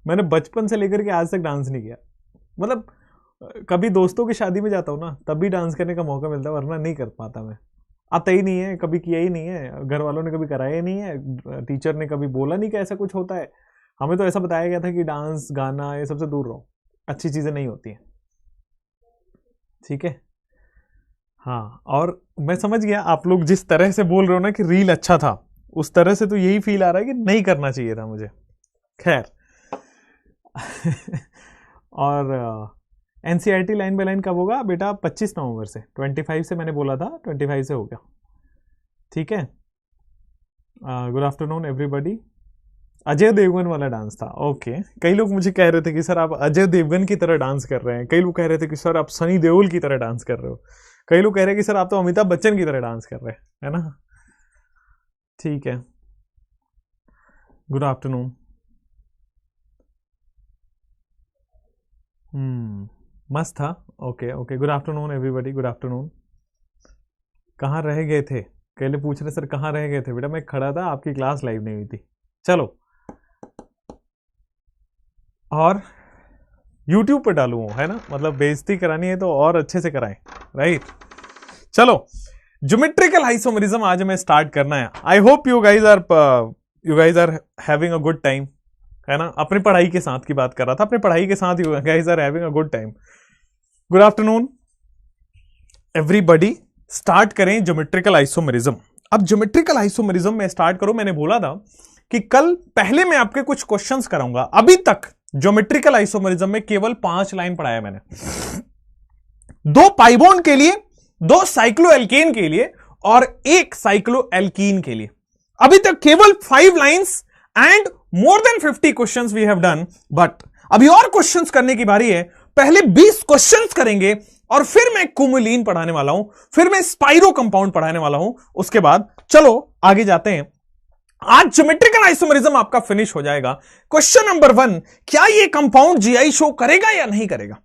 मैंने बचपन से लेकर के आज तक डांस नहीं किया। मतलब कभी दोस्तों की शादी में जाता हूँ ना, तब भी डांस करने का मौका मिलता है, वरना नहीं कर पाता मैं। आता ही नहीं है, कभी किया ही नहीं है, घर वालों ने कभी कराया ही नहीं है, टीचर ने कभी बोला नहीं कि ऐसा कुछ होता है। हमें तो ऐसा बताया गया था कि डांस गाना ये सबसे दूर रहो, अच्छी चीजें नहीं होती हैं। ठीक है, हाँ। और मैं समझ गया आप लोग जिस तरह से बोल रहे हो ना कि रील अच्छा था, उस तरह से तो यही फील आ रहा है कि नहीं करना चाहिए था मुझे। खैर और एनसीईआरटी लाइन बाय लाइन कब होगा बेटा? 25 नवंबर से। 25 से मैंने बोला था, 25 से हो गया। ठीक है। Good afternoon everybody. Ajay Devgan वाला डांस था, ओके। कई लोग मुझे कह रहे थे कि सर आप अजय देवगन की तरह डांस कर रहे हैं, कई लोग कह रहे थे कि सर आप सनी देओल की तरह डांस कर रहे हो, कई लोग कह रहे हैं कि सर आप तो अमिताभ बच्चन की तरह डांस कर रहे हैं, है ना? ठीक है, गुड आफ्टरनून। मस्त था। Okay okay, good afternoon everybody, good afternoon. कहाँ रह गए थे? कई लोग पूछ रहे सर कहाँ रह गए थे? बेटा मैं खड़ा था, आपकी क्लास लाइव नहीं हुई थी। चलो, और YouTube पे डालू, है ना? मतलब बेइज्जती करानी है तो और अच्छे से कराएं, राइट? चलो, ज्योमेट्रिकल आइसोमेरिज्म आज हमें स्टार्ट करना है। I hope you guys are having a good time, है ना? अपनी पढ़ाई के साथ की बात कर रहा था, अपनी पढ़ाई के साथ you guys are having a good time. Good afternoon everybody. Start करें ज्योमेट्रिकल आइसोमेरिज्म। अब ज्योमेट्रिकल आइसोमेरिज्म में स्टार्ट करूं, मैंने बोला था कि कल पहले मैं आपके कुछ क्वेश्चंस कराऊंगा। अभी तक ज्योमेट्रिकल आइसोमेरिज्म में केवल 5 लाइन पढ़ाया मैंने, 2 पाइबोन के लिए, 2 साइक्लोएल्केन के लिए और 1 साइक्लोएल्कीन के लिए। अभी तक केवल 5 lines and more than 50 questions we have done. But अभी और क्वेश्चंस करने की बारी है। पहले 20 क्वेश्चंस करेंगे और फिर मैं कुमुलीन पढ़ाने वाला हूं, फिर मैं स्पाइरो कंपाउंड पढ़ाने वाला हूं। उसके बाद चलो आगे जाते हैं। आज ज्योमेट्रिकल आइसोमेरिज्म आपका फिनिश हो जाएगा। क्वेश्चन नंबर 1, क्या यह कंपाउंड जीआई शो करेगा या नहीं करेगा?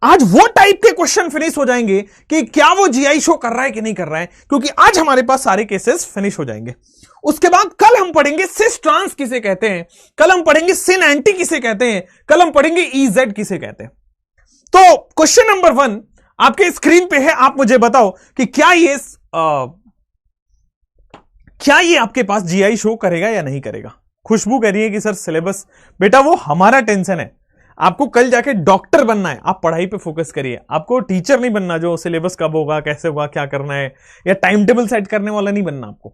आज वो टाइप के क्वेश्चन फिनिश हो जाएंगे कि क्या वो जीआई शो कर रहा है कि नहीं कर रहा है, क्योंकि आज हमारे पास सारे केसेस फिनिश हो जाएंगे। उसके बाद कल हम पढ़ेंगे सिस ट्रांस किसे कहते हैं, कल हम पढ़ेंगे सिन एंटी किसे कहते हैं, कल हम पढ़ेंगे ईजेड किसे कहते हैं। तो क्वेश्चन नंबर 1 आपके स्क्रीन पे है। आप मुझे बताओ कि क्या ये आपके पास जीआई शो करेगा या नहीं करेगा? खुशबू कह रही है कि सर सिलेबस, बेटा वो हमारा टेंशन है। आपको कल जाके डॉक्टर बनना है, आप पढ़ाई पे फोकस करिए। आपको टीचर नहीं बनना जो सिलेबस कब होगा, कैसे होगा, क्या करना है, या टाइम टेबल सेट करने वाला नहीं बनना आपको।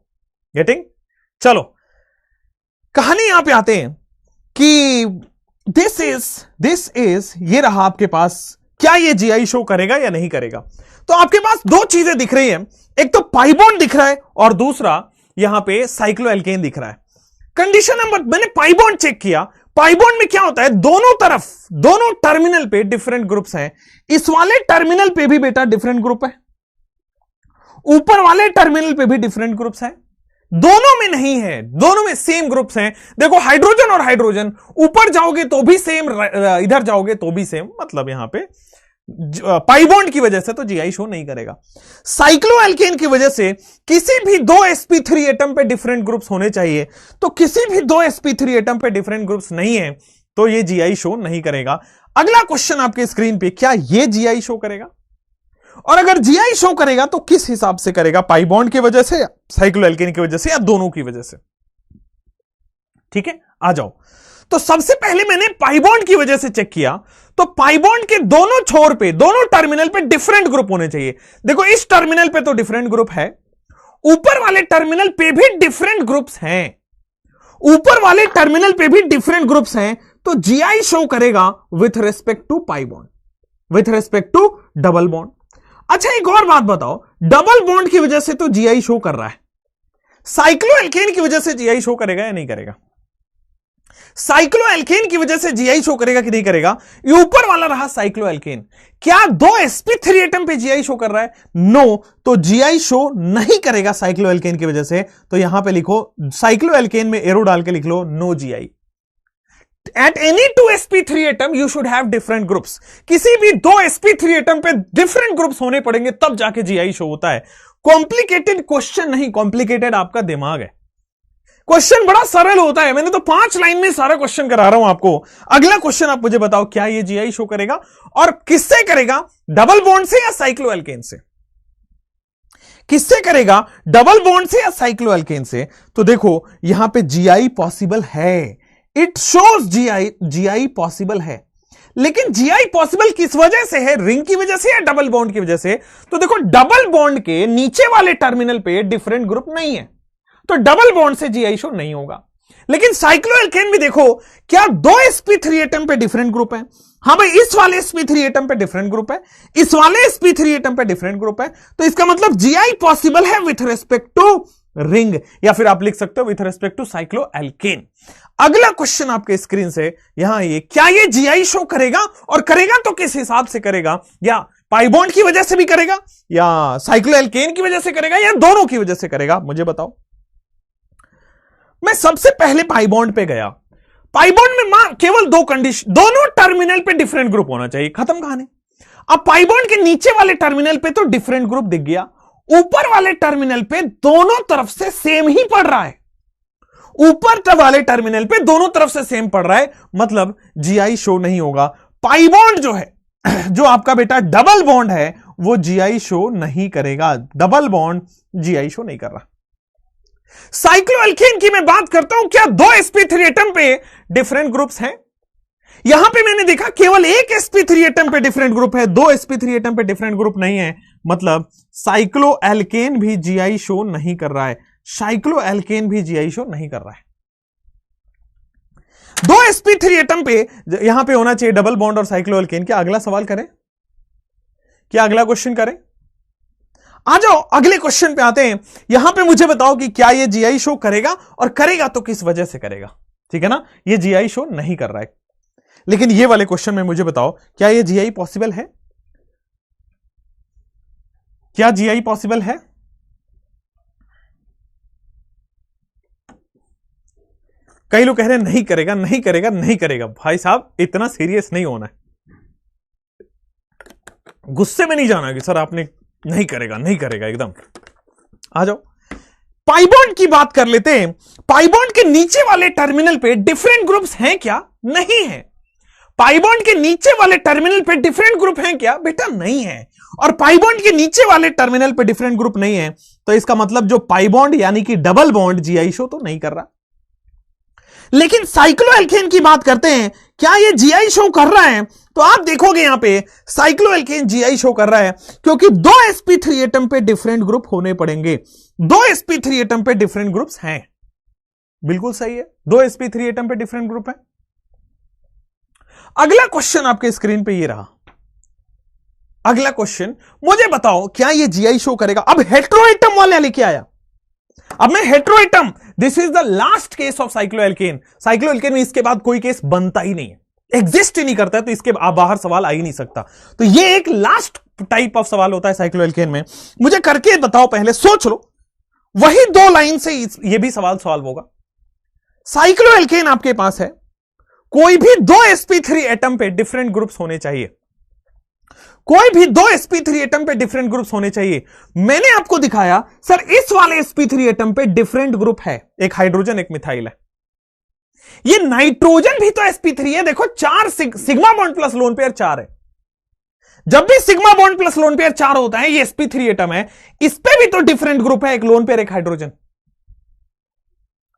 गेटिंग? चलो कहानी यहां पे आते हैं कि दिस इज ये रहा आपके पास। क्या ये जीआई शो करेगा या नहीं करेगा? तो आपके पास 2 चीजें दिख रही हैं, एक तो पाइबोन दिख रहा है और दूसरा यहां पे साइक्लोएल्केन दिख रहा है। कंडीशन नंबर, मैंने पाइबोन चेक किया। पाइबोन में क्या होता है, दोनों तरफ, दोनों टर्मिनल पे डिफरेंट ग्रुप्स हैं। इस वाले टर्मिनल पे भी बेटा डिफरेंट ग्रुप है, ऊपर वाले टर्मिनल पे भी डिफरेंट ग्रुप्स हैं। दोनों में नहीं है, दोनों में सेम ग्रुप्स हैं। देखो हाइड्रोजन और हाइड्रोजन, ऊपर जाओगे तो भी सेम, इधर जाओगे तो भी सेम। मतलब यहां पे पाइबोन की वजह से तो जीआई शो नहीं करेगा। साइक्लोएल्केन की वजह से किसी भी 2 sp3 एटम पे डिफरेंट ग्रुप्स होने चाहिए, तो किसी भी 2 sp3 एटम पे डिफरेंट ग्रुप्स नहीं है, तो ये जीआई शो नहीं करेगा। अगला क्वेश्चन आपके स्क्रीन पे, क्या ये जीआई शो करेगा? और अगर जीआई शो करेगा तो किस हिसाब से करेगा? पाइबोन की वजह से, साइक्लोएल्केन की वजह से, या दोनों की वजह से? ठीक है, आ जाओ। तो सबसे पहले मैंने पाइबोन की वजह से चेक किया, तो पाइबोन के दोनों छोर पे, दोनों टर्मिनल पे डिफरेंट ग्रुप होने चाहिए। देखो इस टर्मिनल पे तो डिफरेंट ग्रुप है, ऊपर वाले टर्मिनल पे भी डिफरेंट ग्रुप्स हैं, ऊपर वाले टर्मिनल पे भी डिफरेंट ग्रुप्स हैं, तो जीआई शो करेगा with respect to pi bond, with respect to double bond. अच्छा एक और बात बताओ, डबल बॉन्ड की वजह से तो जीआई शो कर रहा है, साइक्लोएल्केन की वजह से जीआई शो करेगा या नहीं करेगा? साइक्लोएल्केन की वजह से जीआई शो करेगा कि नहीं करेगा? ये ऊपर वाला रहा साइक्लोएल्केन, क्या 2 sp3 एटम पे जीआई शो कर रहा है? नो, तो जीआई शो नहीं करेगा साइक्लोएल्केन की वजह से। तो यहां पे लिखो, साइक्लोएल्केन में एरो डाल के लिख लो no GI. At any 2 sp3 atom you should have different groups। किसी भी 2 sp3 एटम पे डिफरेंट ग्रुप्स होने पड़ेंगे तब जाके जीआई शो होता है। कॉम्प्लिकेटेड क्वेश्चन नहीं, कॉम्प्लिकेटेड आपका दिमाग है। क्वेश्चन बड़ा सरल होता है, मैंने तो 5 लाइन में सारा क्वेश्चन करा रहा हूं आपको। अगला क्वेश्चन आप मुझे बताओ, क्या ये जीआई शो करेगा और किससे करेगा? डबल बॉन्ड से या साइक्लोएल्केन से? किससे करेगा? डबल बॉन्ड से या साइक्लोएल्केन से? तो देखो यहां पे जीआई पॉसिबल है, इट शोज जीआई पॉसिबल है, लेकिन जीआई पॉसिबल किस वजह से है? रिंग की वजह से या डबल बॉन्ड की वजह से? तो देखो डबल बॉन्ड के नीचे वाले टर्मिनल पे डिफरेंट ग्रुप नहीं है, तो डबल बॉन्ड से जीआई शो नहीं होगा। लेकिन साइक्लोएल्केन भी देखो, क्या 2 sp3 एटम पे डिफरेंट ग्रुप है? हाँ भाई, इस वाले sp3 एटम पे डिफरेंट ग्रुप है, इस वाले sp3 एटम पे डिफरेंट ग्रुप है, तो इसका मतलब जीआई पॉसिबल है विथ रिस्पेक्ट टू रिंग, या फिर आप लिख सकते हो विथ रिस्पेक्ट टू साइक्लोएल्केन। अगला क्वेश्चन आपके स्क्रीन से यहां, ये क्या ये जीआई शो करेगा और करेगा तो किस हिसाब से करेगा? या पाई बॉन्ड की वजह से भी करेगा, या साइक्लोएल्केन की वजह से करेगा, या दोनों की वजह से करेगा? मुझे बताओ। मैं सबसे पहले पाई बॉन्ड पे गया। पाई बॉन्ड में केवल 2 कंडीशन, दोनों टर्मिनल पे डिफरेंट ग्रुप होना चाहिए, खत्म कहानी। अब पाई बॉन्ड के नीचे वाले टर्मिनल पे तो डिफरेंट ग्रुप दिख गया, ऊपर वाले टर्मिनल पे दोनों तरफ से सेम ही पड़ रहा है, ऊपर वाले टर्मिनल पे दोनों तरफ से सेम पड़ रहा है, मतलब जीआई शो नहीं होगा। पाई बॉन्ड जो है, जो आपका बेटा डबल बॉन्ड है, वो जीआई शो नहीं करेगा, डबल बॉन्ड जीआई शो नहीं कर रहा। साइक्लोएल्केन की मैं बात करता हूं, क्या 2 sp3 एटम पे डिफरेंट ग्रुप्स हैं? यहां पे मैंने देखा केवल एक sp3 एटम पे डिफरेंट ग्रुप है, 2 sp3 एटम पे डिफरेंट ग्रुप नहीं है, मतलब साइक्लोएल्केन भी जीआई शो नहीं कर रहा है, साइक्लोएल्केन भी जीआई शो नहीं कर रहा है। 2 sp3 एटम पे यहां पे होना चाहिए डबल बॉन्ड और साइक्लोएल्केन। क्या अगला सवाल करें? क्या अगला क्वेश्चन करें? आ जाओ अगले क्वेश्चन पे आते हैं। यहां पे मुझे बताओ कि क्या ये जीआई शो करेगा और करेगा तो किस वजह से करेगा? ठीक है ना, ये जीआई शो नहीं कर रहा है, लेकिन ये वाले क्वेश्चन में मुझे बताओ, क्या ये जीआई पॉसिबल है? क्या जीआई पॉसिबल है? कई लोग कह रहे हैं नहीं करेगा, नहीं करेगा, नहीं करेगा। भाई साहब इतना सीरियस नहीं होना है, गुस्से में नहीं जाना कि सर आपने नहीं करेगा, नहीं करेगा एकदम। आ जाओ पाई बॉन्ड की बात कर लेते हैं। पाई बॉन्ड के नीचे वाले टर्मिनल पे डिफरेंट ग्रुप्स हैं क्या? नहीं है। पाई बॉन्ड के नीचे वाले टर्मिनल पे डिफरेंट ग्रुप हैं क्या? बेटा नहीं है। और पाई बॉन्ड के नीचे वाले टर्मिनल पे डिफरेंट ग्रुप नहीं है, तो इसका मतलब जो पाई बॉन्ड यानी कि डबल बॉन्ड जीआई शो तो नहीं कर रहा। लेकिन साइक्लोएल्केन की बात करते हैं, क्या ये जीआई शो कर रहा है? तो आप देखोगे यहां पे साइक्लोएल्केन जीआई शो कर रहा है, क्योंकि 2 sp3 एटम पे डिफरेंट ग्रुप होने पड़ेंगे। 2 sp3 एटम पे डिफरेंट ग्रुप्स हैं, बिल्कुल सही है, 2 sp3 एटम पे डिफरेंट ग्रुप है। अगला क्वेश्चन आपके स्क्रीन पे ये रहा। अगला क्वेश्चन मुझे बताओ, क्या ये जीआई शो करेगा? अब हेट्रोएटम वाले लेके आया। अब मैं heteroatom, this is the last case of cycloalkane. Cycloalkane में इसके बाद कोई केस बनता ही नहीं है, एग्जिस्ट ही नहीं करता है, तो इसके बाहर सवाल आ ही नहीं सकता। तो ये एक लास्ट टाइप ऑफ सवाल होता है साइक्लोएल्केन में। मुझे करके बताओ, पहले सोच लो, वही 2 लाइन से ये भी सवाल सॉल्व होगा। साइक्लोएल्केन आपके पास है, कोई भी 2 sp3 एटम पे डिफरेंट ग्रुप्स होने चाहिए, कोई भी 2 sp3 एटम पे डिफरेंट ग्रुप्स होने चाहिए। मैंने आपको दिखाया सर इस वाले sp3 एटम पे डिफरेंट ग्रुप है, एक हाइड्रोजन एक मिथाइल है। ये नाइट्रोजन भी तो sp3 है, देखो 4 sigma bond plus lone pair 4 है। जब भी sigma bond plus lone pair 4 होता है, ये sp3 एटम है, इस पे भी तो डिफरेंट ग्रुप है, एक लोन पेयर एक हाइड्रोजन।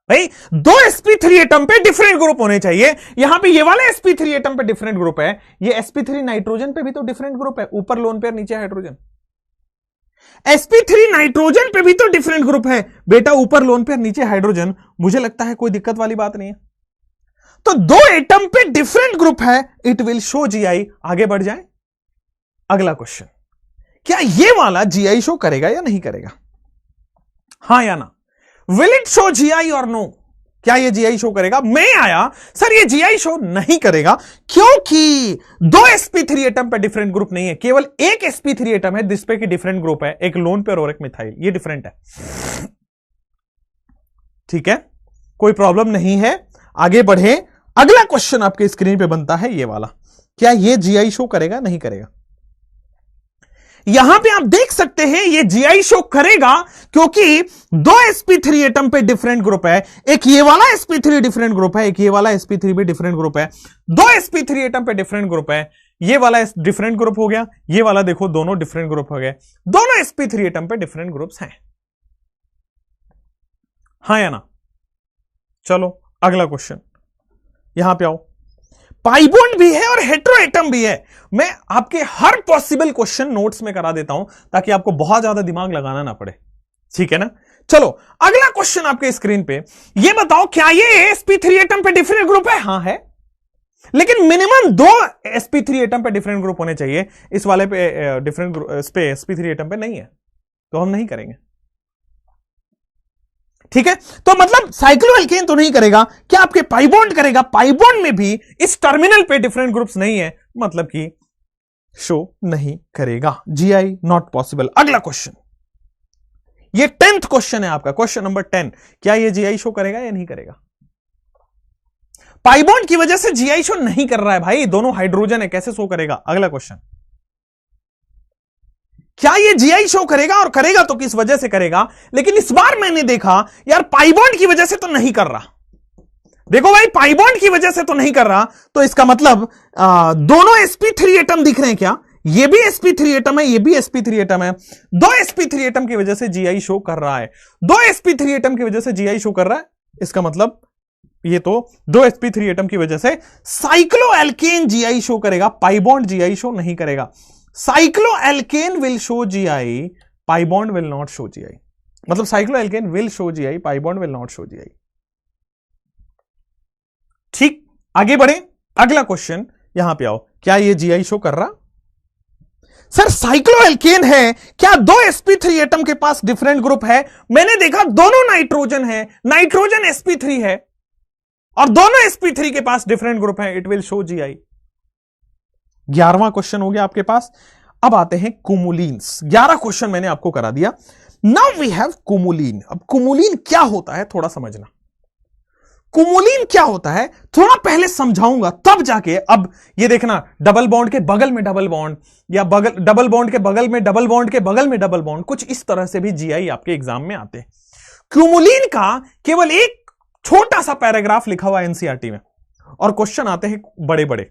भाई 2 sp3 एटम पे डिफरेंट ग्रुप होने चाहिए। यहां पे ये वाले sp3 एटम पे डिफरेंट ग्रुप है, ये sp3 नाइट्रोजन पे भी तो डिफरेंट ग्रुप है, ऊपर लोन पेयर नीचे हाइड्रोजन। sp3 नाइट्रोजन पे भी तो डिफरेंट ग्रुप है बेटा, ऊपर लोन पेयर नीचे हाइड्रोजन। मुझे लगता है कोई दिक्कत वाली बात नहीं है। तो 2 एटम पे डिफरेंट ग्रुप है, इट विल शो जीआई। आगे बढ़ जाए, अगला क्वेश्चन, क्या ये वाला जीआई शो करेगा या नहीं करेगा? हां या ना? विल इट शो जीआई और नो? क्या ये जीआई शो करेगा? मैं आया सर ये जीआई शो नहीं करेगा, क्योंकि 2 sp3 एटम पे डिफरेंट ग्रुप नहीं है, केवल एक sp3 एटम है जिस पे कि डिफरेंट ग्रुप है, एक लोन पेयर और एक मिथाइल, ये डिफरेंट है। ठीक है, कोई प्रॉब्लम नहीं है, आगे बढ़े। अगला क्वेश्चन आपके स्क्रीन पे बनता है ये वाला, क्या ये जीआई शो करेगा नहीं करेगा? यहां पे आप देख सकते हैं ये GI शो करेगा क्योंकि दो sp3 एटम पे डिफरेंट ग्रुप है। एक ये वाला sp3 डिफरेंट ग्रुप है, एक ये वाला sp3 भी डिफरेंट ग्रुप है। दो sp3 एटम पे डिफरेंट ग्रुप है, ये वाला डिफरेंट ग्रुप हो गया, ये वाला देखो दोनों डिफरेंट ग्रुप हो गए। दोनों sp3 एटम पे डिफरेंट ग्रुप्स हैं, हाँ या ना? चलो अगला क्वेश्चन, यहां पे आओ। पाई बॉन्ड भी है और हेटेरो एटम भी है। मैं आपके हर पॉसिबल क्वेश्चन नोट्स में करा देता हूं ताकि आपको बहुत ज्यादा दिमाग लगाना ना पड़े, ठीक है ना? चलो अगला क्वेश्चन आपके स्क्रीन पे, ये बताओ क्या ये sp3 एटम पे डिफरेंट ग्रुप है? हाँ है, लेकिन मिनिमम दो sp3 एटम पे डिफरेंट ग्रुप होने चाहिए। इस वाले पे डिफरेंट पे sp3 एटम पे नहीं है, तो हम नहीं करेंगे, ठीक है? तो मतलब साइक्लोएल्केन तो नहीं करेगा, क्या आपके पाई बॉन्ड करेगा? पाई बॉन्ड में भी इस टर्मिनल पे डिफरेंट ग्रुप्स नहीं है, मतलब कि शो नहीं करेगा। GI not possible. अगला क्वेश्चन, ये 10th क्वेश्चन है आपका, क्वेश्चन नंबर 10, क्या ये GI शो करेगा या नहीं करेगा? पाई बॉन्ड की वजह से GI शो नहीं कर रहा है भाई, दोनों हाइड्रोजन है, कैसे शो करेगा? अगला क्वेश्चन, क्या ये GI शो करेगा और करेगा तो किस वजह से करेगा? लेकिन इस बार मैंने देखा यार पाई बॉन्ड की वजह से तो नहीं कर रहा। देखो भाई पाई बॉन्ड की वजह से तो नहीं कर रहा, तो इसका मतलब दोनों sp3 एटम दिख रहे हैं क्या? ये भी sp3 एटम है, ये भी sp3 एटम है। दो sp3 एटम की वजह से GI शो कर रहा है, दो sp3 एटम की वजह से GI शो कर रहा है, इसका मतलब ये तो दो sp3 एटम की वजह से साइक्लोएल्केन GI शो करेगा, पाई बॉन्ड GI शो नहीं करेगा। Cycloalkane will show GI, pi bond will not show GI। मतलब cycloalkane will show GI, pi bond will not show GI। ठीक, आगे बढ़े, अगला क्वेश्चन, यहां पे आओ। क्या ये GI शो कर रहा? सर साइक्लोएल्केन है, क्या दो sp3 एटम के पास डिफरेंट ग्रुप है? मैंने देखा दोनों नाइट्रोजन है, नाइट्रोजन sp3 है और दोनों sp3 के पास डिफरेंट ग्रुप है, इट विल शो GI। 11वां क्वेश्चन हो गया आपके पास। अब आते हैं कुमुलिन्स। 11 क्वेश्चन मैंने आपको करा दिया। Now we have cumulene. अब कुमुलिन क्या होता है थोड़ा समझना। कुमुलिन क्या होता है थोड़ा पहले समझाऊंगा, तब जाके अब ये देखना, डबल बॉन्ड के बगल में डबल बॉन्ड, या डबल बॉन्ड के बगल में डबल बॉन्ड के बगल में डबल बॉन्ड, कुछ इस तरह से भी GI आपके एग्जाम में आते हैं। कुमुलिन का केवल एक छोटा सा पैराग्राफ लिखा हुआ NCERT में और क्वेश्चन आते हैं बड़े बड़े,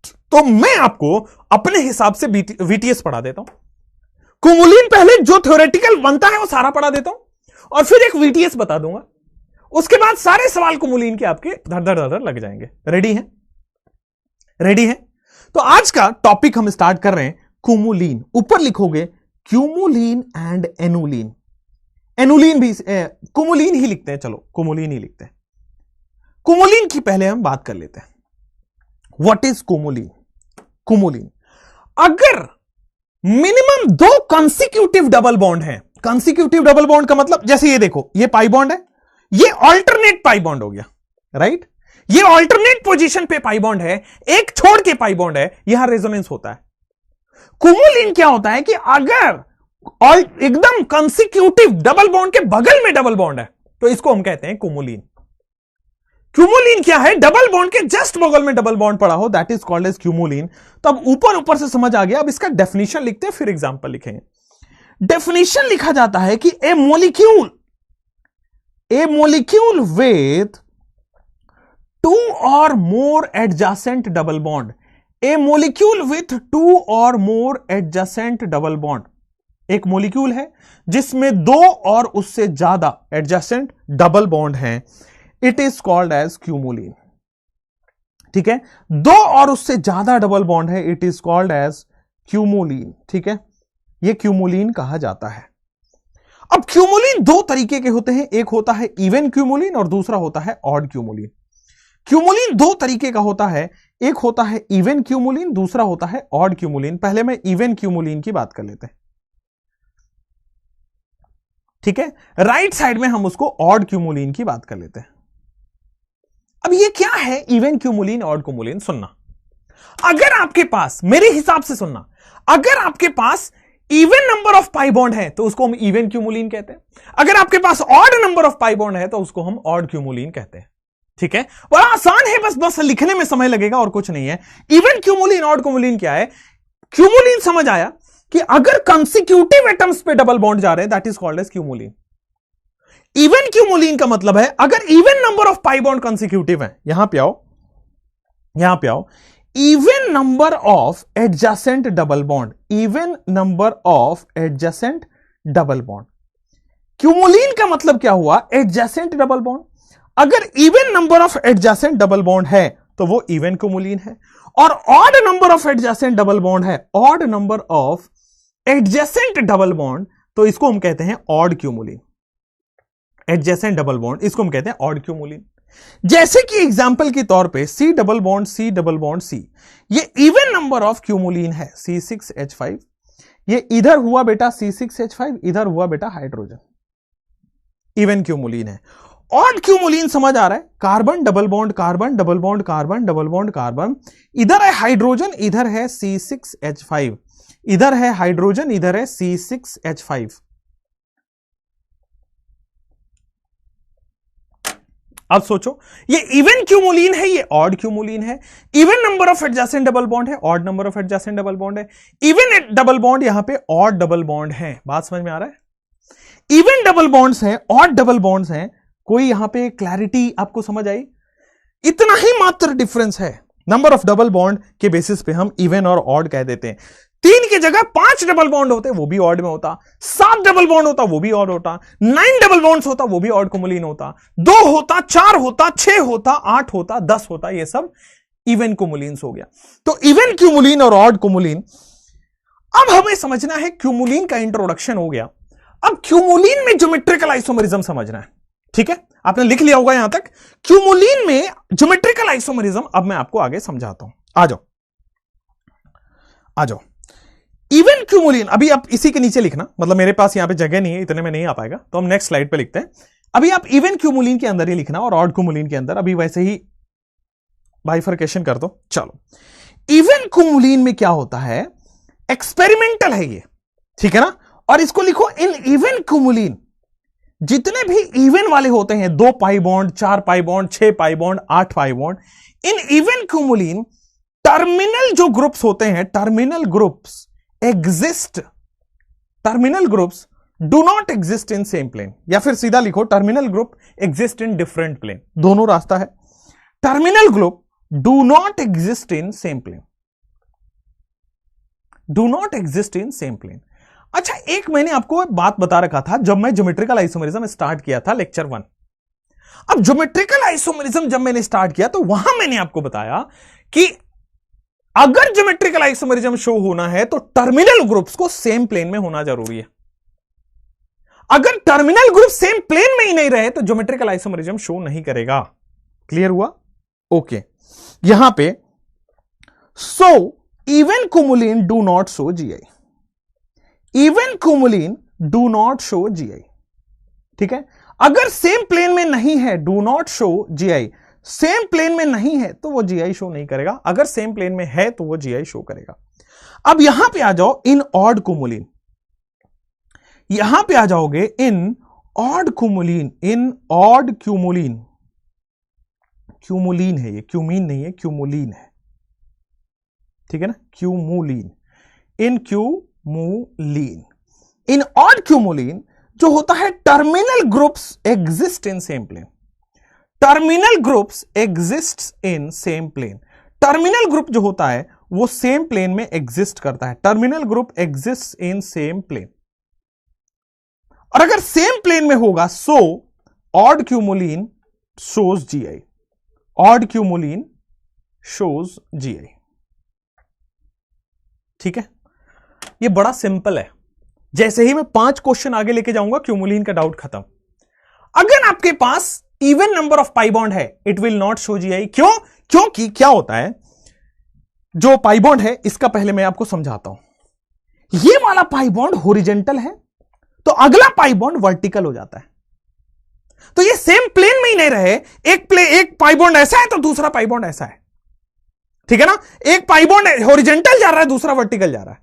तो मैं आपको अपने हिसाब से VTS पढ़ा देता हूं। कुमुलिन पहले जो थ्योरेटिकल बनता है वो सारा पढ़ा देता हूं और फिर एक VTS बता दूंगा, उसके बाद सारे सवाल कुमुलिन के आपके धड़ धड़ धड़ लग जाएंगे। रेडी है? रेडी है? तो आज का टॉपिक हम स्टार्ट कर रहे हैं कुमुलिन। ऊपर लिखोगे क्यूमुलिन एंड एनुलिन। एनुलिन भी कुमुलिन ही लिखते हैं, चलो कुमुलिन ही लिखते हैं। कुमुलिन की पहले हम बात कर लेते हैं। What is कुमुलिन? कुमुलिन, अगर मिनिमम दो कंसेक्यूटिव डबल बॉन्ड है, कंसेक्यूटिव डबल बॉन्ड का मतलब जैसे ये देखो, ये पाई बॉन्ड है, ये अल्टरनेट पाई बॉन्ड हो गया, राइट? ये अल्टरनेट पोजीशन पे पाई बॉन्ड है, एक छोड़ के पाई बॉन्ड है, यहां रेजोनेंस होता है। कुमुलिन क्या होता है कि अगर एकदम कंसेक्यूटिव डबल बॉन्ड के बगल में डबल बॉन्ड है तो इसको हम कहते हैं कुमुलिन। क्यूमुलिन क्या है? डबल बॉन्ड के जस्ट बगल में डबल बॉन्ड पड़ा हो, that is called as cumulene. तो अब ऊपर ऊपर से समझ आ गया, अब इसका डेफिनेशन लिखते हैं, फिर एग्जांपल लिखेंगे। डेफिनेशन लिखा जाता है कि ए molecule with two or more adjacent double bond, a molecule with two or more adjacent double bond, एक मोलिक्यूल है जिसमें दो और उससे ज्यादा एडजेसेंट डबल बॉन्ड हैं, it is called as cumulene. ठीक है, दो और उससे ज्यादा डबल बॉन्ड है, it is called as cumulene. ठीक है, यह क्यूमुलिन कहा जाता है। अब क्यूमुलिन दो तरीके के होते हैं, एक होता है इवन क्यूमुलिन और दूसरा होता है ऑड क्यूमुलिन। क्यूमुलिन दो तरीके का होता है, एक होता है इवन क्यूमुलिन, दूसरा होता है ऑड क्यूमुलिन। पहले मैं इवन क्यूमुलिन की बात कर लेते हैं। ठीक है, राइट साइड में हम उसको ऑड क्यूमुलिन की बात कर लेते हैं। अब ये क्या है इवन क्यूमुलिन ऑड क्यूमुलिन? सुनना, अगर आपके पास, मेरे हिसाब से सुनना, अगर आपके पास even number of pi bond है तो उसको हम इवन क्यूमुलिन कहते हैं, अगर आपके पास odd number of pi bond है तो उसको हम ऑड क्यूमुलिन कहते हैं। ठीक है, बड़ा आसान है, बस लिखने में समय लगेगा और कुछ नहीं है। इवन क्यूमुलिन ऑड क्यूमुलिन क्या है? क्यूमुलिन समझ आया कि अगर कंसिक्यूटिव एटम्स पे डबल बॉन्ड जा रहे हैं that is called as cumulene. Even cumulene का मतलब है अगर even number of pi bond consecutive है, यहां पे आओ, यहां पे आओ, even number of adjacent double bond, even number of adjacent double bond. Cumulene का मतलब क्या हुआ? Adjacent double bond. अगर even number of adjacent double bond है तो वो इवन क्यूमुलिन है, और odd number of adjacent double bond है, odd number of adjacent double bond, तो इसको हम कहते हैं odd cumulene. Adjacent double bond इसको हम कहते हैं ऑड क्यूमुलिन। जैसे कि एग्जांपल के तौर पे C double bond C double bond C, ये इवन नंबर ऑफ क्यूमुलिन है C6H5, ये इधर हुआ बेटा C6H5, इधर हुआ बेटा हाइड्रोजन, इवन क्यूमुलिन है। ऑड क्यूमुलिन समझ आ रहा है? Carbon double bond carbon double bond carbon double bond carbon, इधर है हाइड्रोजन, इधर है C6H5, इधर है हाइड्रोजन, इधर है C6H5। अब सोचो, ये इवन क्यूमुलिन है, ये ऑड क्यूमुलिन है। Even number of adjacent double bond है, odd number of adjacent double bond है। इवन डबल बॉन्ड यहां पे ऑड डबल बॉन्ड है। बात समझ में आ रहा है? इवन डबल बॉन्ड्स हैं, ऑड डबल बॉन्ड्स हैं, कोई यहां पे क्लैरिटी आपको समझ आई? इतना ही मात्र डिफरेंस है। नंबर ऑफ डबल बॉन्ड के बेसिस पे हम इवन और ऑड कह देते हैं। 3 की जगह 5 डबल बॉन्ड होते वो भी ऑड में होता, 7 डबल बॉन्ड होता वो भी ऑड होता, 9 डबल बॉन्ड्स होता वो भी ऑड क्यूमुलिन होता, 2 होता, 4 होता, 6 होता, 8 होता, 10 होता, ये सब इवन क्यूमुलिन्स हो गया। तो इवन क्यूमुलिन और ऑड क्यूमुलिन। अब हमें समझना है, क्यूमुलिन का इंट्रोडक्शन हो गया, अब क्यूमुलिन में ज्योमेट्रिकल आइसोमरिज्म समझना है। ठीक है, आपने लिख लिया होगा यहां तक। क्यूमुलिन में ज्योमेट्रिकल आइसोमरिज्म अब मैं आपको आगे समझाता हूं। आ जाओ आ जाओ। इवन क्यूमुलिन, अभी आप इसी के नीचे लिखना, मतलब मेरे पास यहां पे जगह नहीं है, इतने में नहीं आ पाएगा, तो हम नेक्स्ट स्लाइड पे लिखते हैं। अभी आप इवन क्यूमुलिन के अंदर ही लिखना और ऑड क्यूमुलिन के अंदर, अभी वैसे ही बाइफरकेशन कर दो। चलो, इवन क्यूमुलिन में क्या होता है? एक्सपेरिमेंटल है ये, ठीक है ना। और इसको लिखो, इन इवन क्यूमुलिन जितने भी इवन वाले होते हैं, 2 pi bond, 4 pi bond, 6 pi bond, 8 pi bond, in even cumulene terminal जो ग्रुप्स होते हैं, terminal groups exist, terminal groups do not exist in same plane, या फिर सीधा लिखो terminal group exist in different plane, दोनों रास्ता है। Terminal group do not exist in same plane, do not exist in same plane. अच्छा, एक मैंने आपको बात बता रखा था जब मैं ज्योमेट्रिकल आइसोमरिज्म स्टार्ट किया था, लेक्चर 1। अब ज्योमेट्रिकल आइसोमरिज्म जब मैंने स्टार्ट किया तो वहां मैंने आपको बताया कि अगर ज्योमेट्रिकल आइसोमरिज्म शो होना है तो टर्मिनल ग्रुप्स को सेम प्लेन में होना जरूरी है। अगर टर्मिनल ग्रुप सेम प्लेन में ही नहीं रहे तो ज्योमेट्रिकल आइसोमरिज्म शो नहीं करेगा। क्लियर हुआ? ओके, यहां पे so even cumulene do not show GI, even cumulene do not show GI. ठीक है, अगर सेम प्लेन में नहीं है, do not show GI, same plane में नहीं है तो वो जीआई शो नहीं करेगा, अगर सेम प्लेन में है तो वो जीआई शो करेगा। अब यहां पे आ जाओ, इन ऑड क्यूमुलिन, यहां पे आ जाओगे इन odd cumulene, in odd cumulene, cumulene है ये, क्यूमीन नहीं है, क्यूमुलिन है, ठीक है ना, cumulene, in cumulene, in odd cumulene जो होता है terminal groups exist in same plane, terminal groups exist in same plane. Terminal group जो होता है वो सेम प्लेन में एग्जिस्ट करता है, terminal group exist in same plane. और अगर सेम प्लेन में होगा so odd cumulene shows GI, odd cumulene shows GI. ठीक है, ये बड़ा सिंपल है। जैसे ही मैं 5 क्वेश्चन आगे लेके जाऊंगा क्यूमुलिन का डाउट खत्म। अगर आपके पास even number of pi bond है it will not show GI. क्यों? क्योंकि क्या होता है, जो पाई बॉन्ड है इसका पहले मैं आपको समझाता हूं। ये वाला पाई बॉन्ड हॉरिजॉन्टल है तो अगला पाई बॉन्ड वर्टिकल हो जाता है, तो ये सेम प्लेन में ही नहीं रहे, एक पाई बॉन्ड ऐसा है तो दूसरा पाई बॉन्ड ऐसा है, ठीक है ना। एक पाई बॉन्ड हॉरिजॉन्टल जा रहा है, दूसरा वर्टिकल जा रहा है।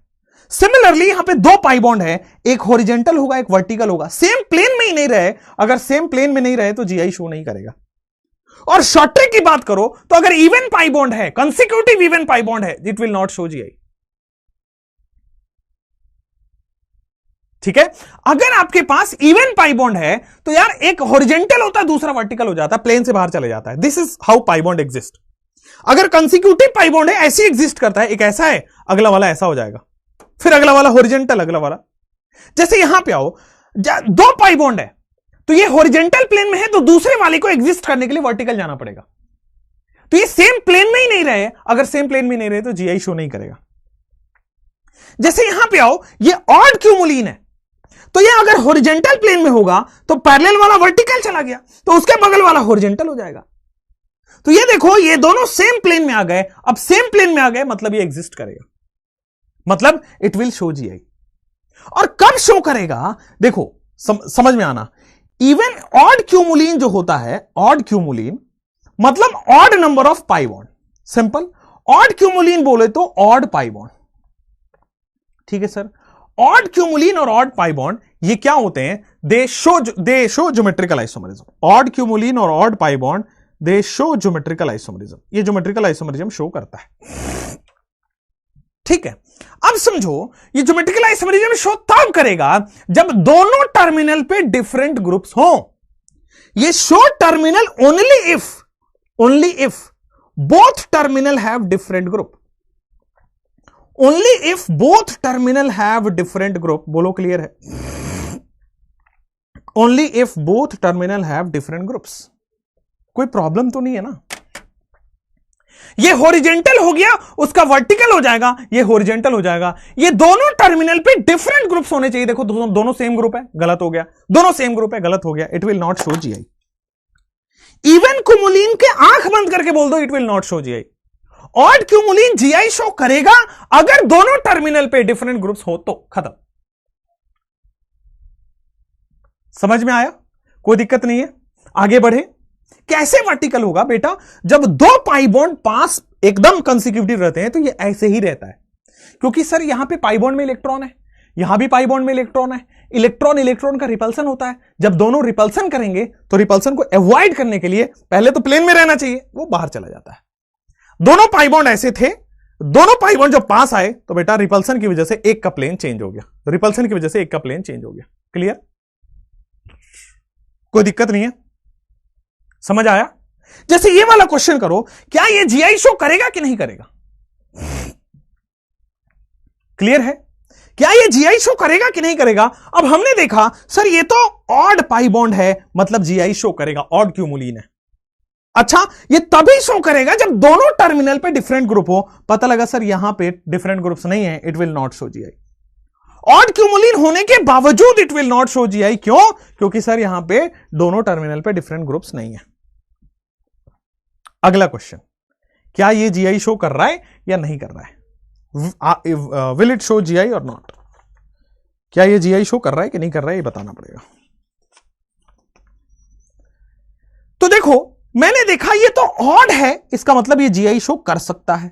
सिमिलरली यहां पे 2 पाई बॉन्ड है, एक हॉरिजॉन्टल होगा एक वर्टिकल होगा, सेम प्लेन में ही नहीं रहे, अगर सेम प्लेन में नहीं रहे तो जीआई शो नहीं करेगा। और शॉर्ट ट्रिक की बात करो तो अगर इवन पाई बॉन्ड है, कंसेक्यूटिव इवन पाई बॉन्ड है, it will not show GI. ठीक है। अगर आपके पास इवन पाई बॉन्ड है तो यार एक हॉरिजेंटल होता है, दूसरा वर्टिकल हो जाता है, प्लेन से बाहर चले जाता है। This is how pi bond exist. अगर कंसिक्यूटिव पाई बॉन्ड है ऐसे एग्जिस्ट करता है, एक ऐसा है, अगला वाला ऐसा हो जाएगा, फिर अगला वाला हॉरिजेंटल, अगला वाला। जैसे यहां पे आओ, दो पाई बॉन्ड है तो ये हॉरिजेंटल प्लेन में है तो दूसरे वाले को एग्जिस्ट करने के लिए वर्टिकल जाना पड़ेगा। तो ये सेम प्लेन में ही नहीं रहे, अगर सेम प्लेन में नहीं रहे तो जीआई शो नहीं करेगा। जैसे यहां पे आओ, ये ऑड क्यूमुलिन है तो ये अगर हॉरिजेंटल प्लेन में होगा तो पैरेलल वाला वर्टिकल चला गया तो उसके बगल वाला हॉरिजेंटल हो जाएगा। तो ये देखो, ये दोनों सेम प्लेन में आ गए। अब सेम प्लेन में आ गए मतलब ये एग्जिस्ट करेगा, मतलब इट विल शो जीआई। और कब शो करेगा देखो, समझ में आना। इवन ऑड क्यूमुलिन जो होता है, ऑड क्यूमुलिन मतलब odd number of pi bond. Simple, odd cumulene बोले तो ऑड पाई बॉन्ड। ठीक है सर, ऑड क्यूमुलिन और ऑड पाई बॉन्ड ये क्या होते हैं? They show geometrical isomerism. Odd cumulene और odd pi bond they show geometrical isomerism. ये ज्योमेट्रिकल आइसोमरिज्म शो करता है। ठीक है, अब समझो, ये ज्योमेट्रिकल आइसोमरिज्म शो तब करेगा जब दोनों टर्मिनल पे डिफरेंट ग्रुप्स हो। ये show terminal only if both terminal have different group. Only if both terminal have different group. बोलो क्लियर है? Only if both terminal have different groups. कोई प्रॉब्लम तो नहीं है ना? ये हॉरिजेंटल हो गया, उसका वर्टिकल हो जाएगा, ये हॉरिजेंटल हो जाएगा। ये दोनों टर्मिनल पे डिफरेंट ग्रुप्स होने चाहिए। देखो दोनों सेम ग्रुप है, गलत हो गया। दोनों सेम ग्रुप है, गलत हो गया। It will not show GI. Even cumulene के आंख बंद करके बोल दो, it will not show GI. Odd cumulene GI show करेगा अगर दोनों टर्मिनल पे डिफरेंट ग्रुप्स हो तो। खत्म। समझ में आया? कोई दिक्कत नहीं है, आगे बढ़े। कैसे वर्टिकल होगा बेटा? जब दो पाई बॉन्ड पास एकदम कंसिक्यूटिव रहते हैं तो ये ऐसे ही रहता है, क्योंकि सर यहां पे पाई बॉन्ड में इलेक्ट्रॉन है, यहां भी पाई बॉन्ड में इलेक्ट्रॉन है। इलेक्ट्रॉन का रिपल्सन होता है। जब दोनों रिपल्सन करेंगे तो रिपल्सन को अवॉइड करने के लिए पहले तो प्लेन में रहना चाहिए, वो बाहर चला जाता है। दोनों पाई बॉन्ड ऐसे थे, दोनों पाई बॉन्ड जब पास आए तो बेटा रिपल्सन की वजह से एक का प्लेन चेंज हो गया, रिपल्सन की वजह से एक का प्लेन चेंज हो गया। क्लियर? कोई दिक्कत नहीं है, समझ आया? जैसे ये वाला क्वेश्चन करो, क्या ये जीआई शो करेगा कि नहीं करेगा? क्लियर है? क्या ये जीआई शो करेगा कि नहीं करेगा? अब हमने देखा सर ये तो ऑड पाई बॉन्ड है, मतलब जीआई शो करेगा, ऑड क्यूमुलिन है। अच्छा, ये तभी शो करेगा जब दोनों टर्मिनल पे डिफरेंट ग्रुप हो। पता लगा सर यहां पे डिफरेंट ग्रुप्स नहीं है, it will not show GI. Odd cumulene होने के बावजूद it will not show GI. क्यों? क्योंकि सर यहां पे दोनों टर्मिनल पे डिफरेंट ग्रुप्स नहीं है। अगला क्वेश्चन, क्या ये जीआई शो कर रहा है या नहीं कर रहा है? विल इट शो जीआई और नॉट? क्या ये जीआई शो कर रहा है कि नहीं कर रहा है, ये बताना पड़ेगा। तो देखो, मैंने देखा ये तो ऑड है, इसका मतलब ये जीआई शो कर सकता है।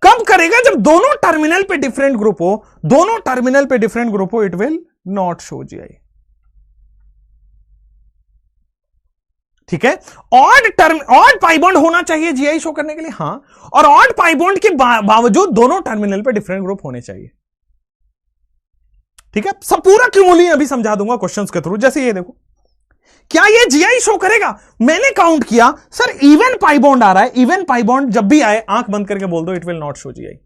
कब करेगा? जब दोनों टर्मिनल पे डिफरेंट ग्रुप हो। दोनों टर्मिनल पे डिफरेंट ग्रुप हो, it will not show GI. ठीक है, ऑड पाई बॉन्ड होना चाहिए जीआई शो करने के लिए, हां। और ऑड पाई बॉन्ड के बावजूद दोनों टर्मिनल पे डिफरेंट ग्रुप होने चाहिए। ठीक है, सब पूरा क्यूमुलिन अभी समझा दूंगा क्वेश्चंस के थ्रू। जैसे ये देखो, क्या ये जीआई शो करेगा? मैंने काउंट किया सर, इवन पाई बॉन्ड आ रहा है। इवन पाई बॉन्ड जब भी आए आंख बंद करके बोल दो, it will not show GI.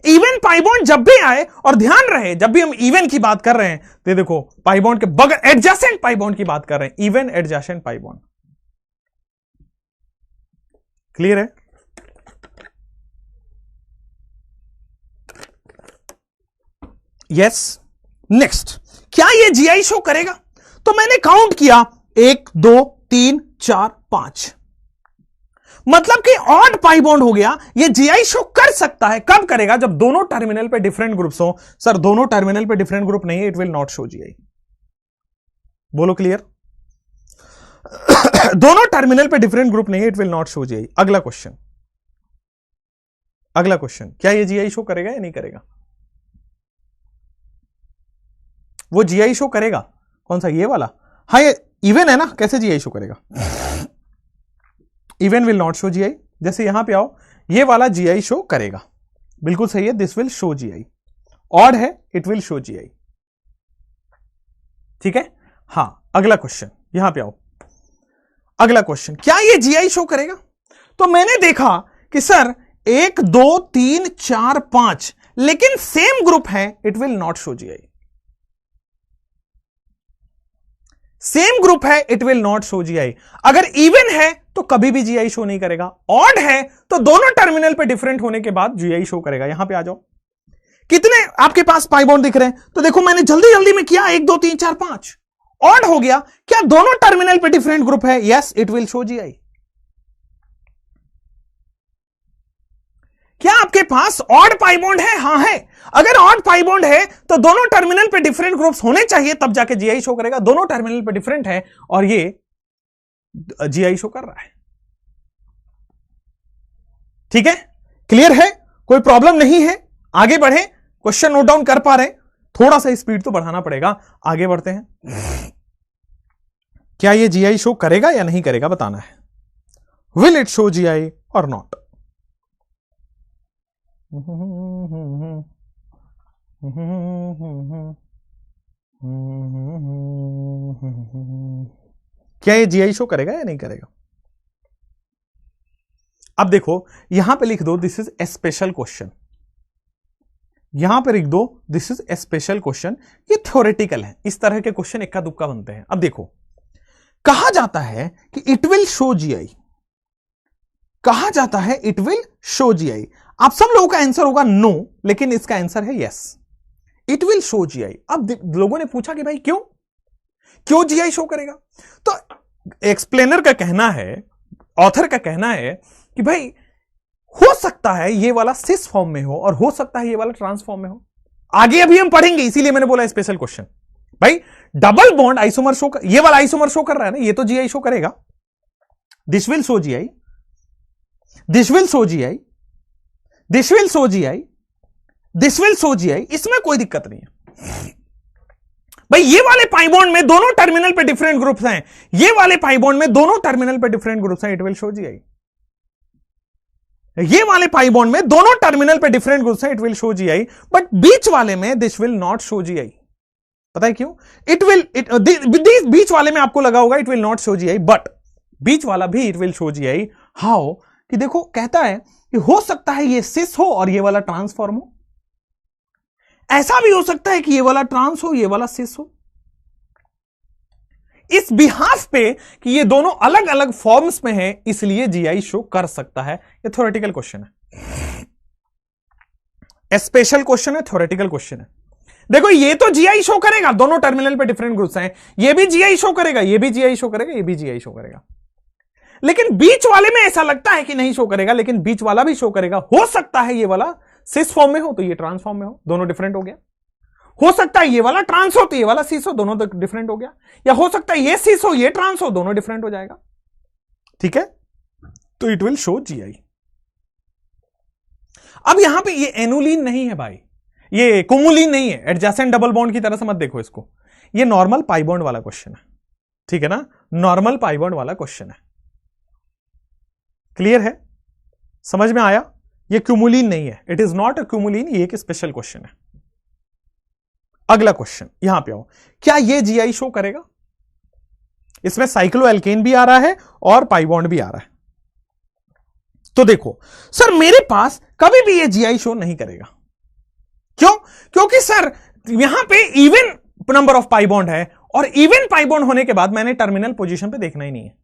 Even pi bond जब भी आए, और ध्यान रहे जब भी हम इवन की बात कर रहे हैं तो देखो पाई बॉन्ड के बगल एडजेसेंट पाई बॉन्ड की बात कर रहे हैं, even adjacent pi bond. Clear है? यस। नेक्स्ट, क्या ये जीआई शो करेगा? तो मैंने काउंट किया 1 2 3 4 5, मतलब कि ऑड पाई बॉन्ड हो गया। ये जीआई शो कर सकता है। कब करेगा? जब दोनों टर्मिनल पे डिफरेंट ग्रुप्स हो। सर दोनों टर्मिनल पे डिफरेंट ग्रुप नहीं है, it will not show GI. बोलो क्लियर? दोनों टर्मिनल पे डिफरेंट ग्रुप नहीं है, it will not show GI. अगला क्वेश्चन, क्या ये जीआई शो करेगा या नहीं करेगा? वो जीआई शो करेगा। कौन सा? ये वाला? हाँ, ये इवन है ना, कैसे जीआई शो करेगा? Even will not show GI. जैसे यहां पे आओ, ये वाला जीआई शो करेगा, बिल्कुल सही है, this will show GI. Odd है इट विल शो जीआई। ठीक है, हां अगला क्वेश्चन, यहां पे आओ। अगला क्वेश्चन, क्या ये जीआई शो करेगा? तो मैंने देखा कि सर 1 2 3 4 5 लेकिन सेम ग्रुप है, it will not show GI. Same group है, it will not show GI. अगर इवन है तो कभी भी जीआई शो नहीं करेगा। ऑड है तो दोनों टर्मिनल पे डिफरेंट होने के बाद जीआई शो करेगा। यहां पे आ जाओ, कितने आपके पास पाई बॉन्ड दिख रहे हैं? तो देखो मैंने जल्दी जल्दी में किया, 1 2 3 4 5 ऑड हो गया। क्या दोनों टर्मिनल पे डिफरेंट ग्रुप है? Yes, it will show GI. क्या आपके पास ऑड पाई बॉन्ड है? हां है। अगर ऑड पाई बॉन्ड है तो दोनों टर्मिनल पे डिफरेंट ग्रुप्स होने चाहिए, तब जाके जीआई शो करेगा। दोनों टर्मिनल पे डिफरेंट है और ये जीआई शो कर रहा है। ठीक है, क्लियर है, कोई प्रॉब्लम नहीं है। आगे बढ़े, क्वेश्चन नोट डाउन कर पा रहे हैं? थोड़ा सा स्पीड तो बढ़ाना पड़ेगा। आगे बढ़ते हैं। क्या ये जीआई शो करेगा या नहीं करेगा बताना है। विल इट शो जीआई और नॉट? क्या ये जीआई शो करेगा या नहीं करेगा? अब देखो यहां पे लिख दो this is a special question. यहां पे लिख दो this is a special question. ये थ्योरेटिकल है, इस तरह के क्वेश्चन इक्का दुक्का बनते हैं। अब देखो, कहा जाता है कि इट विल शो जीआई, कहा जाता है इट विल शो जीआई। आप सब लोगों का आंसर होगा नो, लेकिन इसका आंसर है yes, it will show GI. अब लोगों ने पूछा कि भाई क्यों क्यों जीआई शो करेगा? तो एक्सप्लेनर का कहना है, ऑथर का कहना है कि भाई हो सकता है ये वाला सिस फॉर्म में हो और हो सकता है ये वाला ट्रांस फॉर्म में हो। आगे अभी हम पढ़ेंगे, इसीलिए मैंने बोला स्पेशल क्वेश्चन। भाई डबल बॉन्ड आइसोमर शो कर, ये वाला आइसोमर शो कर रहा है ना, ये तो जीआई शो करेगा। This will show GI, this will show GI, this will show GI, this will show GI, इसमें कोई दिक्कत नहीं है। भाई ये वाले पाई बॉन्ड में दोनों टर्मिनल पे डिफरेंट ग्रुप्स हैं, ये वाले पाई बॉन्ड में दोनों टर्मिनल पे डिफरेंट ग्रुप्स हैं, इट विल शो जीआई। ये वाले पाई बॉन्ड में दोनों टर्मिनल पे डिफरेंट ग्रुप्स हैं, it will show GI. But बीच वाले में this will not show GI. पता है क्यों? इट विल बीच वाले में आपको लगा होगा it will not show GI, but बीच वाला भी it will show GI. How? कि देखो कहता है कि हो सकता है ये सिस हो और ये वाला ट्रांसफॉर्म हो, ऐसा भी हो सकता है कि ये वाला ट्रांस हो ये वाला सिस हो। इस बिहाफ पे कि ये दोनों अलग अलग फॉर्म्स में है, इसलिए जीआई शो कर सकता है। ये थ्योरेटिकल क्वेश्चन है, स्पेशल क्वेश्चन है, थ्योरेटिकल क्वेश्चन है। देखो ये तो जीआई शो करेगा, दोनों टर्मिनल पे डिफरेंट ग्रुप्स हैं, ये भी जीआई शो करेगा, ये भी जीआई शो करेगा, ये भी जीआई शो करेगा। लेकिन बीच वाले में ऐसा लगता है कि नहीं शो करेगा, लेकिन बीच वाला भी शो करेगा। हो सकता है ये वाला सिस फॉर्म में हो तो ये ट्रांस फॉर्म में हो, दोनों डिफरेंट हो गया। हो सकता है ये वाला ट्रांस हो तो ये वाला सिस हो, दोनों डिफरेंट हो गया। या हो सकता है ये सिस हो ये ट्रांस हो, दोनों डिफरेंट हो जाएगा। ठीक है, तो इट विल शो जीआई। अब यहां पे ये एनुलिन नहीं है भाई, ये कुमुलिन नहीं है, एडजेसेंट डबल बॉन्ड की तरह से मत देखो इसको। ये नॉर्मल पाई बॉन्ड वाला क्वेश्चन है, ठीक है ना, नॉर्मल पाई बॉन्ड वाला क्वेश्चन है। क्लियर है, समझ में आया? ये क्यूमुलिन नहीं है, it is not a cumulene, ये एक स्पेशल क्वेश्चन है। अगला क्वेश्चन यहां पे आओ, क्या ये जीआई शो करेगा? इसमें साइक्लोएल्केन भी आ रहा है और पाई बॉन्ड भी आ रहा है। तो देखो सर मेरे पास कभी भी ये जीआई शो नहीं करेगा। क्यों? क्योंकि सर यहां पे even number of pi bond है और इवन पाई बॉन्ड होने के बाद मैंने टर्मिनल पोजीशन पे देखना ही नहीं है।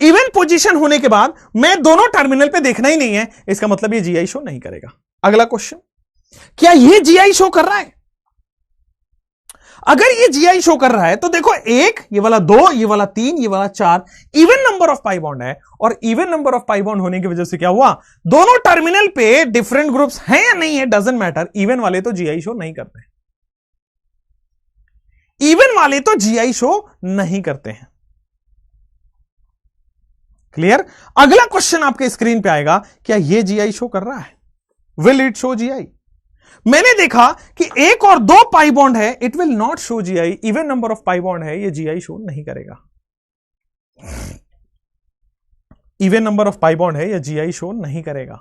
इवन पोजीशन होने के बाद मैं दोनों टर्मिनल पे देखना ही नहीं है, इसका मतलब ये जीआई शो नहीं करेगा। अगला क्वेश्चन, क्या ये जीआई शो कर रहा है? अगर ये जीआई शो कर रहा है तो देखो एक, ये वाला 2, ये वाला 3, ये वाला 4, even number of pi bond है। और even number of pi bond होने की वजह से क्या हुआ, दोनों टर्मिनल पे डिफरेंट ग्रुप्स हैं या नहीं है, डजंट मैटर। इवन वाले तो जीआई शो नहीं करते, इवन वाले तो जीआई शो नहीं करते हैं। क्लियर? अगला क्वेश्चन आपके स्क्रीन पे आएगा, क्या ये जीआई शो कर रहा है? Will it show GI? मैंने देखा कि 1 और 2 पाई बॉन्ड है, it will not show GI. Even number of pi bond है, ये जीआई शो नहीं करेगा। Even number of pi bond है, ये जीआई शो नहीं करेगा।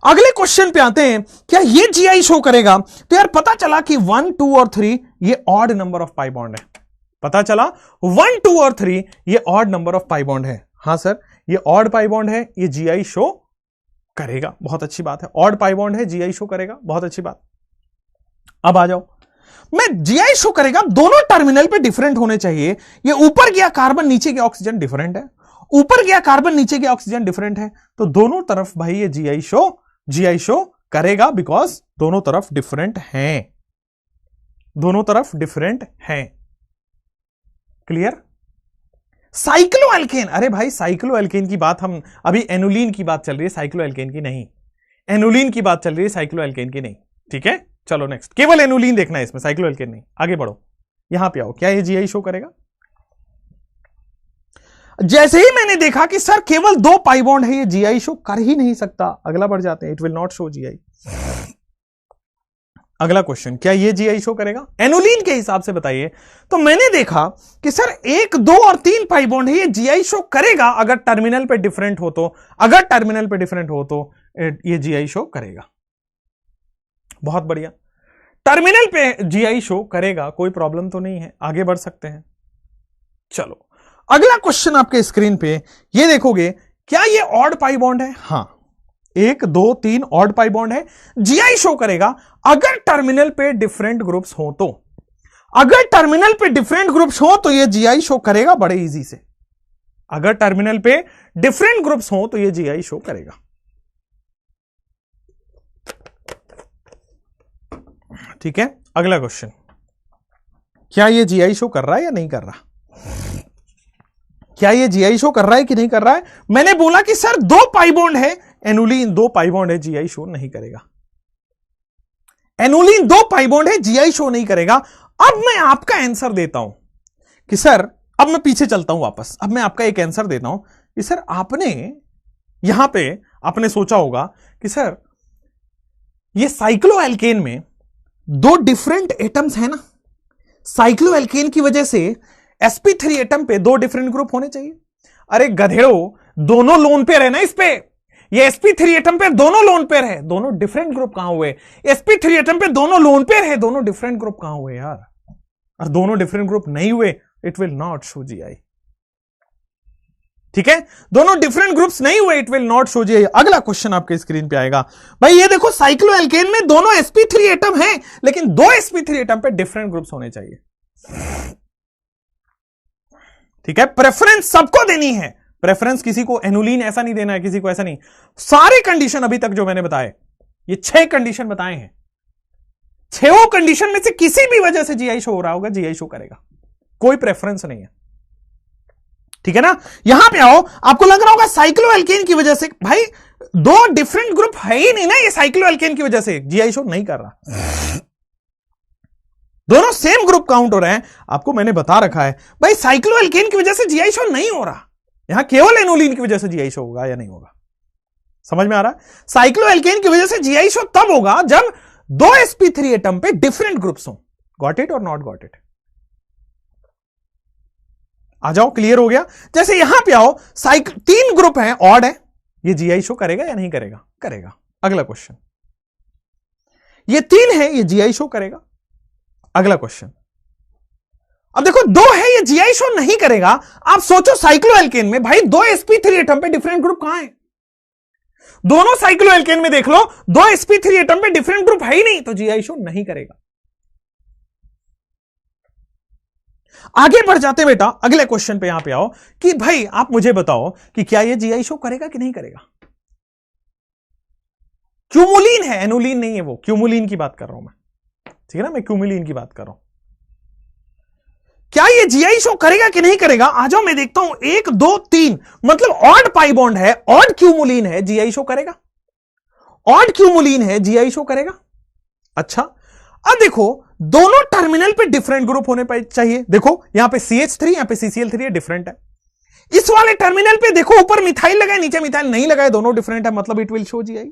अगले क्वेश्चन पे आते हैं, क्या ये जीआई शो करेगा? तो यार पता चला कि 1, 2 और 3 ये odd number of pi bond है। पता चला 1, 2 और 3 ये odd number of pi bond है। हां सर, ये ऑड पाई बॉन्ड है, ये जीआई शो करेगा। बहुत अच्छी बात है, ऑड पाई बॉन्ड है, जीआई शो करेगा, बहुत अच्छी बात। अब आ जाओ, मैं जीआई शो करेगा, दोनों टर्मिनल पे डिफरेंट होने चाहिए। ये ऊपर गया कार्बन, नीचे गया ऑक्सीजन डिफरेंट है, ऊपर गया कार्बन, नीचे गया ऑक्सीजन डिफरेंट है, तो दोनों तरफ भाई ये जीआई शो करेगा, बिकॉज दोनों तरफ डिफरेंट हैं, दोनों तरफ डिफरेंट हैं। क्लियर? साइक्लोएल्केन, अरे भाई साइक्लोएल्केन की बात, हम अभी एनुलीन की बात चल रही है, साइक्लोएल्केन की नहीं। एनुलीन की बात चल रही है, साइक्लोएल्केन की नहीं। ठीक है, चलो नेक्स्ट, केवल एनुलीन देखना है इसमें, साइक्लोएल्केन नहीं। आगे बढ़ो, यहां पे आओ, क्या ये जीआई शो करेगा? जैसे ही मैंने देखा कि सर केवल 2 पाई बॉन्ड है, ये जीआई शो कर ही नहीं सकता, अगला बढ़ जाते हैं, it will not show GI. अगला क्वेश्चन, क्या ये जीआई शो करेगा? एनुलीन के हिसाब से बताइए। तो मैंने देखा कि सर 1, 2 और 3 पाई बॉन्ड है, ये जीआई शो करेगा अगर टर्मिनल पे डिफरेंट हो तो, अगर टर्मिनल पे डिफरेंट हो तो ये जीआई शो करेगा। बहुत बढ़िया, टर्मिनल पे जीआई शो करेगा, कोई प्रॉब्लम तो नहीं है, आगे बढ़ सकते हैं। चलो अगला क्वेश्चन आपके स्क्रीन पे ये देखोगे, क्या ये ऑड पाई बॉन्ड है? हां, 1, 2, 3 ऑड पाई बॉन्ड है, जीआई शो करेगा अगर टर्मिनल पे डिफरेंट ग्रुप्स हो तो। अगर टर्मिनल पे डिफरेंट ग्रुप्स हो तो ये जीआई शो करेगा बड़े इजी से। अगर टर्मिनल पे डिफरेंट ग्रुप्स हो तो ये जीआई शो करेगा। ठीक है, अगला क्वेश्चन, क्या ये जीआई शो कर रहा है या नहीं कर रहा? क्या ये जीआई शो कर रहा है कि नहीं कर रहा है? मैंने बोला कि सर 2 पाई बॉन्ड है, एनुलीन 2 पाई बॉन्ड है, जीआई शो नहीं करेगा। एनुलीन 2 पाई बॉन्ड है, जीआई शो नहीं करेगा। अब मैं आपका आंसर देता हूं कि सर, अब मैं पीछे चलता हूं वापस, अब मैं आपका एक आंसर देता हूं कि सर आपने यहां पे आपने सोचा होगा कि सर ये साइक्लोएल्केन में 2 डिफरेंट एटम्स है ना, साइक्लोएल्केन की वजह से sp3 एटम पे 2 डिफरेंट ग्रुप होने चाहिए। अरे गधेड़ो, दोनों लोन पेयर है ना इस पे, ये sp3 एटम पे दोनों लोन पेयर है, दोनों डिफरेंट ग्रुप कहां हुए? sp3 एटम पे दोनों लोन पेयर है, दोनों डिफरेंट ग्रुप कहां हुए यार? और दोनों डिफरेंट ग्रुप नहीं हुए, it will not show GI. ठीक है, दोनों डिफरेंट ग्रुप्स नहीं हुए, it will not show GI. अगला क्वेश्चन आपके स्क्रीन पे आएगा, भाई ये देखो साइक्लोएल्केन में दोनों sp3 एटम है, लेकिन 2 sp3 एटम पे डिफरेंट ग्रुप्स होने चाहिए। ठीक है, प्रेफरेंस सबको देनी है, प्रेफरेंस किसी को एनुलीन ऐसा नहीं देना है, किसी को ऐसा नहीं। सारे कंडीशन अभी तक जो मैंने बताए, ये 6 कंडीशन बताए हैं, 6 कंडीशन में से किसी भी वजह से जीआई शो हो रहा होगा, जीआई शो करेगा, कोई प्रेफरेंस नहीं है। ठीक है ना, यहां पे आओ, आपको लग रहा होगा साइक्लोएल्केन की वजह से, भाई 2 डिफरेंट ग्रुप है ही नहीं ना, ये साइक्लोएल्केन की वजह से जीआई शो नहीं कर रहा, दोनों सेम ग्रुप काउंट हो रहे हैं। आपको मैंने बता रखा है भाई साइक्लोएल्केन की वजह से जीआई शो नहीं हो रहा, यहां केवल एनुलीन की वजह से जीआई शो होगा या नहीं होगा? समझ में आ रहा है? साइक्लोएल्केन की वजह से जीआई शो तब होगा जब 2 sp3 एटम पे डिफरेंट ग्रुप्स हो। गॉट इट और नॉट गॉट इट? आ जाओ, क्लियर हो गया? जैसे यहां पे आओ, 3 ग्रुप है, ऑड है, ये जीआई शो करेगा या नहीं करेगा? करेगा। अगला क्वेश्चन, ये 3 है, ये जीआई शो करेगा। अगला क्वेश्चन, अब देखो 2 है, ये जीआई शो नहीं करेगा। आप सोचो साइक्लोएल्केन में भाई 2 sp3 एटम पे डिफरेंट ग्रुप कहां है? दोनों साइक्लोएल्केन में देख लो, 2 sp3 एटम पे डिफरेंट ग्रुप है ही नहीं, तो जीआई शो नहीं करेगा। आगे बढ़ जाते बेटा, अगले क्वेश्चन पे यहां पे आओ कि भाई आप मुझे बताओ कि क्या ये जीआई शो करेगा कि नहीं करेगा? क्यूमुलीन है, एनुलीन नहीं है, वो क्यूमुलीन की बात कर रहा हूं मैं। ठीक है ना, मैं क्यूमुलीन की बात कर रहा हूं। क्या ये जीआई शो करेगा कि नहीं करेगा? आ जाओ, मैं देखता हूं, 1, 2, 3 मतलब ऑड पाई बॉन्ड है, ऑड क्यूमुलीन है, जीआई शो करेगा। ऑड क्यूमुलीन है, जीआई शो करेगा। अच्छा, अब देखो दोनों टर्मिनल पे डिफरेंट ग्रुप होने चाहिए। देखो यहां पे CH3, यहां पे CCl3 है, डिफरेंट है। इस वाले टर्मिनल पे देखो, ऊपर मिथाइल लगाए, नीचे मिथाइल नहीं लगाए, दोनों डिफरेंट है, मतलब इट विल शो जीआई।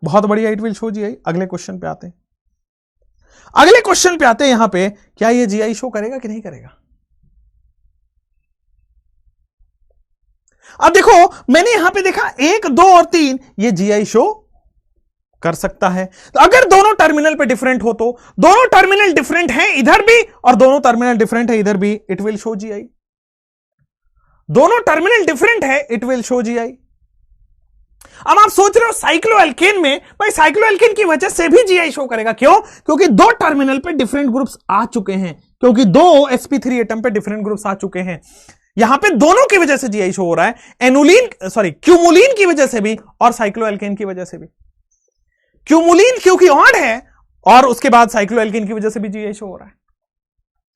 बहुत बढ़िया, इट विल शो जीआई। अगले क्वेश्चन पे आते हैं, अगले क्वेश्चन पे आते हैं यहां पे, क्या ये जीआई शो करेगा कि नहीं करेगा? अब देखो मैंने यहां पे देखा 1, 2 और 3 ये जीआई शो कर सकता है। तो अगर दोनों टर्मिनल पे डिफरेंट हो तो दोनों टर्मिनल डिफरेंट हैं इधर भी और दोनों टर्मिनल डिफरेंट है इधर भी, इट विल शो जीआई। दोनों टर्मिनल डिफरेंट है, इट विल शो जीआई। अब आप सोच रहे हो साइक्लोएल्केन में, भाई साइक्लोएल्केन की वजह से भी जीआई शो करेगा, क्यों? क्योंकि दो टर्मिनल पे डिफरेंट ग्रुप्स आ चुके हैं, क्योंकि दो sp3 एटम पे डिफरेंट ग्रुप्स आ चुके हैं। यहां पे दोनों की वजह से जीआई शो हो रहा है, क्यूमुलिन की वजह से भी और साइक्लोएल्केन की वजह से भी। क्यूमुलिन क्योंकि ऑड है और उसके बाद साइक्लोएल्केन की वजह से भी जीआई शो हो रहा है,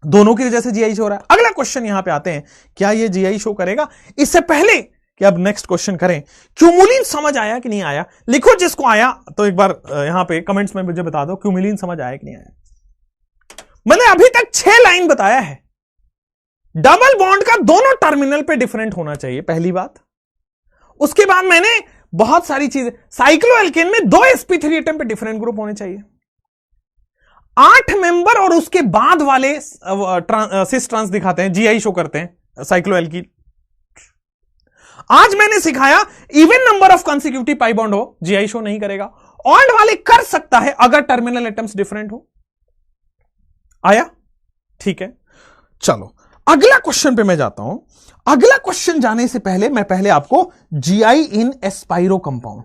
दोनों की वजह से जीआई शो हो रहा है। अगला क्वेश्चन यहां पे आते हैं, क्या ये जीआई शो करेगा? इससे पहले कि अब नेक्स्ट क्वेश्चन करें, क्यूमुलिन समझ आया कि नहीं आया? लिखो जिसको आया तो एक बार यहां पे कमेंट्स में मुझे बता दो, क्यूमुलिन समझ आया कि नहीं आया। मैंने अभी तक 6 लाइन बताया है। डबल बॉन्ड का दोनों टर्मिनल पे डिफरेंट होना चाहिए, पहली बात। उसके बाद मैंने बहुत सारी चीजें, साइक्लोएल्केन में 2 sp3 एटम पे डिफरेंट ग्रुप होने चाहिए, 8 मेंबर और उसके बाद वाले सिस ट्रांस दिखाते हैं, जीआई शो करते हैं साइक्लोएल्कीन। आज मैंने सिखाया even number of consecutive pi bond हो जीआई शो नहीं करेगा, ऑड वाले कर सकता है अगर टर्मिनल एटम्स डिफरेंट हो। आया? ठीक है, चलो अगला क्वेश्चन पे मैं जाता हूं। अगला क्वेश्चन जाने से पहले मैं पहले आपको जीआई इन एस्पाइरो कंपाउंड,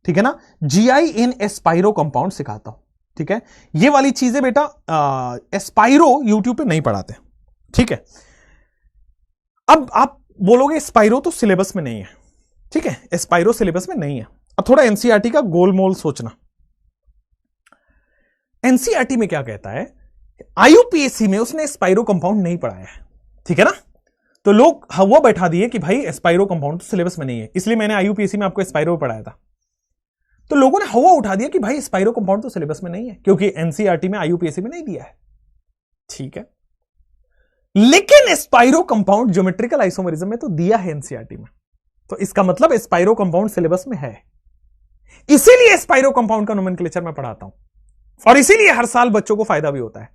ठीक है ना, जीआई इन एस्पाइरो कंपाउंड सिखाता हूं, ठीक है। ये वाली चीजें बेटा एस्पाइरो यूट्यूब पे नहीं पढ़ाते, ठीक है। अब आप बोलोगे एस्पाइरो तो सिलेबस में नहीं है, ठीक है, एस्पाइरो सिलेबस में नहीं है। अब थोड़ा एनसीईआरटी का गोलमोल सोचना। एनसीईआरटी में क्या कहता है, आईयूपीएससी में उसने एस्पाइरो कंपाउंड नहीं पढ़ाया है, ठीक है ना। तो लोग हवा बैठा दिए कि भाई एस्पाइरो कंपाउंड तो सिलेबस में नहीं है, इसलिए मैंने आईयूपीएससी में आपको एस्पाइरो पढ़ाया था। तो लोगों ने हवा उठा दिया कि भाई एस्पाइरो कंपाउंड तो सिलेबस में नहीं है, क्योंकि एनसीईआरटी में आईयूपीएससी में नहीं दिया है, ठीक है। लेकिन एस्पाइरो कंपाउंड ज्योमेट्रिकल आइसोमरिज्म में तो दिया है एनसीईआरटी में, तो इसका मतलब एस्पाइरो कंपाउंड सिलेबस में है। इसीलिए एस्पाइरो कंपाउंड का नोमेनक्लेचर मैं पढ़ाता हूं और इसीलिए हर साल बच्चों को फायदा भी होता है,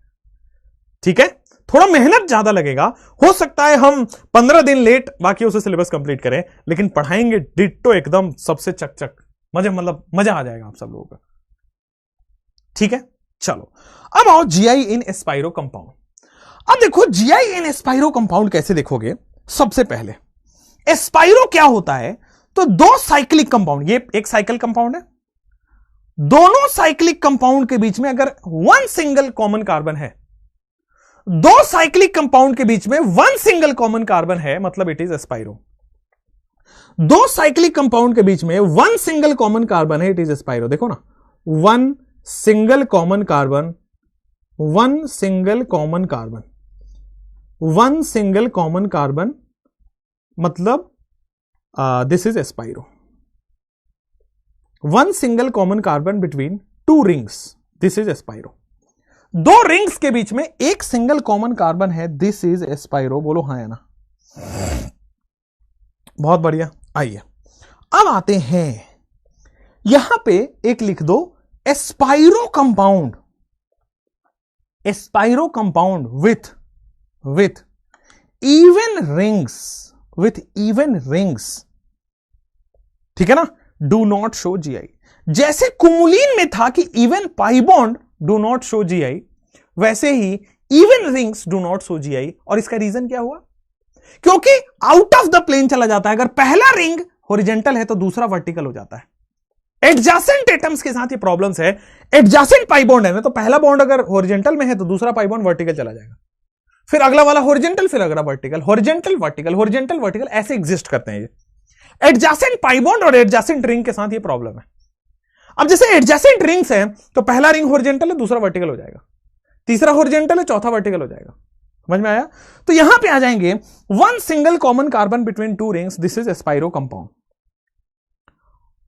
ठीक है। थोड़ा मेहनत ज्यादा लगेगा, हो सकता है हम 15 दिन लेट बाकी उसे सिलेबस कंप्लीट करें, लेकिन पढ़ाएंगे डिट्टो एकदम सबसे चक मजा आ जाएगा आप सब लोगों का, ठीक है। चलो अब आओ जीआई इन एस्पाइरो कंपाउंड। अब देखो जीआई इन एस्पाइरो कंपाउंड कैसे देखोगे। सबसे पहले एस्पाइरो क्या होता है, तो 2 साइक्लिक कंपाउंड, ये एक साइकिल कंपाउंड है, दोनों साइक्लिक कंपाउंड के बीच में अगर 1 सिंगल कॉमन कार्बन है, 2 साइक्लिक कंपाउंड के बीच में 1 सिंगल कॉमन कार्बन है, मतलब it is spiro. 2 cyclic compound के बीच में 1 सिंगल कॉमन कार्बन है, इट इज एस्पाइरो। देखो ना, 1 single common carbon, 1 single common carbon, 1 single common carbon, मतलब this is spiro. 1 single common carbon between 2 rings, this is spiro. 2 rings के बीच में 1 सिंगल कॉमन कार्बन है, दिस इज एस्पाइरो। बोलो हाँ या ना। बहुत बढ़िया। आइए अब आते हैं, यहां पे एक लिख दो spiro compound, spiro compound with even rings, with even rings, ठीक है ना, डू नॉट शो जीआई। जैसे कुमुलिन में था कि even pi bond do not show GI, वैसे ही even rings do not show GI. और इसका रीजन क्या हुआ, क्योंकि आउट ऑफ द प्लेन चला जाता है। अगर पहला रिंग हॉरिजॉन्टल है तो दूसरा वर्टिकल हो जाता है। एडजेसेंट एटम्स के साथ ये प्रॉब्लम्स है। एडजेसेंट पाई बॉन्ड है ना, तो पहला बॉन्ड अगर हॉरिजॉन्टल में है तो दूसरा पाई बॉन्ड वर्टिकल चला जाएगा, फिर अगला वाला हॉरिजॉन्टल, फिर अगला vertical, horizontal vertical, horizontal vertical, ऐसे एग्जिस्ट करते हैं ये। एडजेसेंट पाई बॉन्ड और एडजेसेंट रिंग के साथ ये प्रॉब्लम है। अब जैसे एडजेसेंट रिंग्स हैं तो पहला रिंग हॉरिजॉन्टल है, दूसरा वर्टिकल हो जाएगा, तीसरा हॉरिजॉन्टल है, चौथा वर्टिकल हो जाएगा। समझ में आया? तो यहां पे आ जाएंगे 1 single common carbon between 2 rings, this is spiro compound.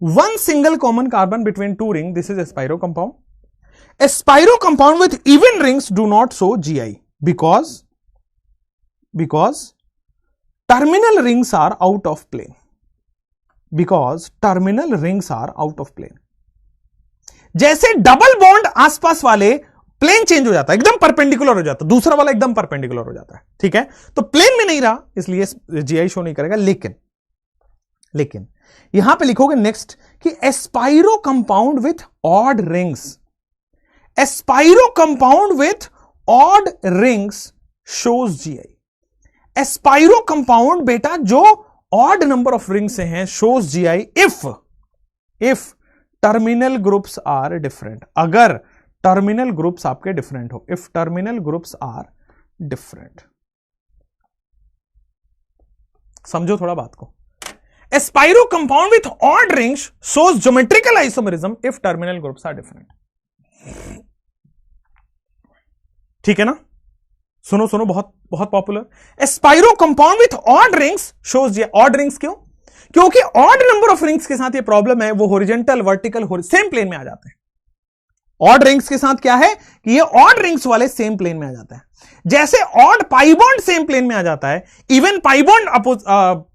1 single common carbon between 2 ring, this is spiro compound. Spiro compound with even rings do not show GI because terminal rings are out of plane, because terminal rings are out of plane। जैसे double bond आसपास वाले plane change हो जाता है, एकदम perpendicular हो जाता है, दूसरा वाला एकदम परपेंडिकुलर हो जाता है, ठीक है। तो प्लेन में नहीं रहा, इसलिए जीआई शो नहीं करेगा। लेकिन लेकिन यहां पे लिखोगे नेक्स्ट कि spiro compound with odd rings, spiro compound with odd rings shows GI. Spiro compound बेटा जो ऑड नंबर ऑफ रिंग से हैं shows GI if terminal groups are different, अगर टर्मिनल ग्रुप्स आपके डिफरेंट हो, if terminal groups are different. समझो थोड़ा बात को। Spiro compound with odd rings shows geometrical isomerism if terminal groups are different. ठीक है ना, सुनो सुनो, बहुत बहुत popular. एस्पाइरो compound with odd rings shows, odd rings क्यों? क्योंकि ऑड नंबर ऑफ रिंग्स के साथ ये प्रॉब्लम है, वो हॉरिजॉन्टल वर्टिकल सेम प्लेन में आ जाते हैं। ऑड रिंग्स के साथ क्या है कि ये ऑड रिंग्स वाले सेम प्लेन में आ जाता है। जैसे odd pi bond same plane में आ जाता है, इवन पाई बॉन्ड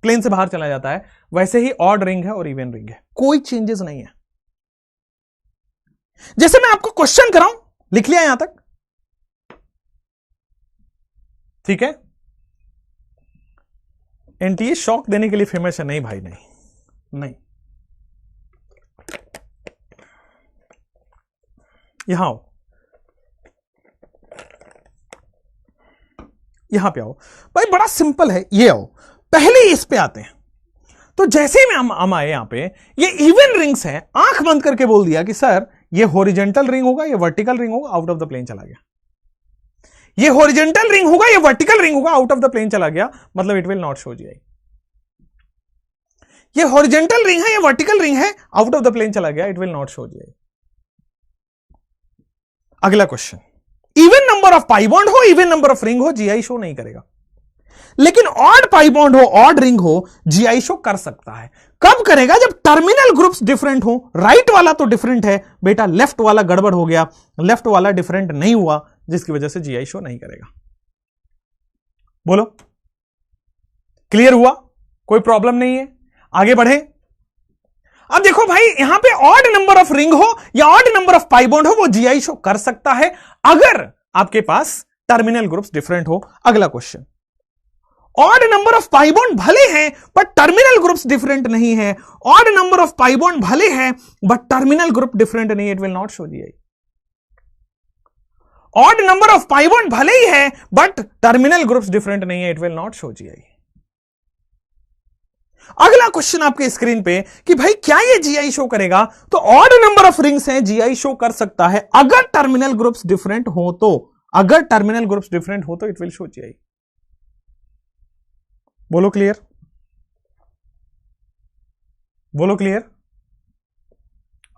प्लेन से बाहर चला जाता है, वैसे ही ऑड रिंग है और इवन रिंग है, कोई चेंजेस नहीं है। जैसे मैं आपको क्वेश्चन कराऊं, लिख लिया यहां तक? ठीक है। एनटीए शॉक देने के लिए फेमस है? नहीं भाई, नहीं। यहां आओ, यहां पे आओ भाई, बड़ा सिंपल है। ये आओ, पहले इस पे आते हैं। तो जैसे ही हम आए यहां पे, ये इवन रिंग्स है, आंख बंद करके बोल दिया कि सर ये हॉरिजॉन्टल रिंग होगा, ये वर्टिकल रिंग होगा, आउट ऑफ द प्लेन चला गया। ये हॉरिजॉन्टल रिंग होगा, ये वर्टिकल रिंग होगा, आउट ऑफ द प्लेन चला गया, मतलब it will not show GI. ये हॉरिजॉन्टल रिंग है, ये वर्टिकल रिंग है, आउट ऑफ द प्लेन चला गया, it will not show GI. अगला question, even number of pi bond हो, इवन नंबर ऑफ रिंग हो, जीआई शो नहीं करेगा। लेकिन ऑड पाई बॉन्ड हो, ऑड रिंग हो, जीआई शो कर सकता है। कब करेगा? जब टर्मिनल ग्रुप्स डिफरेंट हो। राइट वाला तो डिफरेंट है बेटा, लेफ्ट वाला गड़बड़ हो गया, लेफ्ट वाला डिफरेंट नहीं हुआ, जिसकी वजह से जीआई शो नहीं करेगा। बोलो, क्लियर हुआ? कोई प्रॉब्लम नहीं है? आगे बढ़े। अब देखो भाई, यहां पे ऑड नंबर ऑफ रिंग हो या odd number of pi bond हो, वो जीआई शो कर सकता है अगर आपके पास टर्मिनल ग्रुप्स डिफरेंट हो। अगला question, odd number of pi bond भले हैं बट टर्मिनल ग्रुप्स डिफरेंट नहीं है। Odd number of pi bond भले हैं बट टर्मिनल ग्रुप डिफरेंट नहीं, it will not show GI. Odd number of pi bond भले ही है बट टर्मिनल ग्रुप्स डिफरेंट नहीं है, it will not show GI. अगला क्वेश्चन आपके स्क्रीन पे कि भाई क्या ये जीआई शो करेगा? तो ऑड नंबर ऑफ रिंग्स हैं, जीआई शो कर सकता है अगर टर्मिनल ग्रुप्स डिफरेंट हो तो। अगर टर्मिनल ग्रुप्स डिफरेंट हो तो इट विल शो जीआई। बोलो क्लियर? बोलो क्लियर?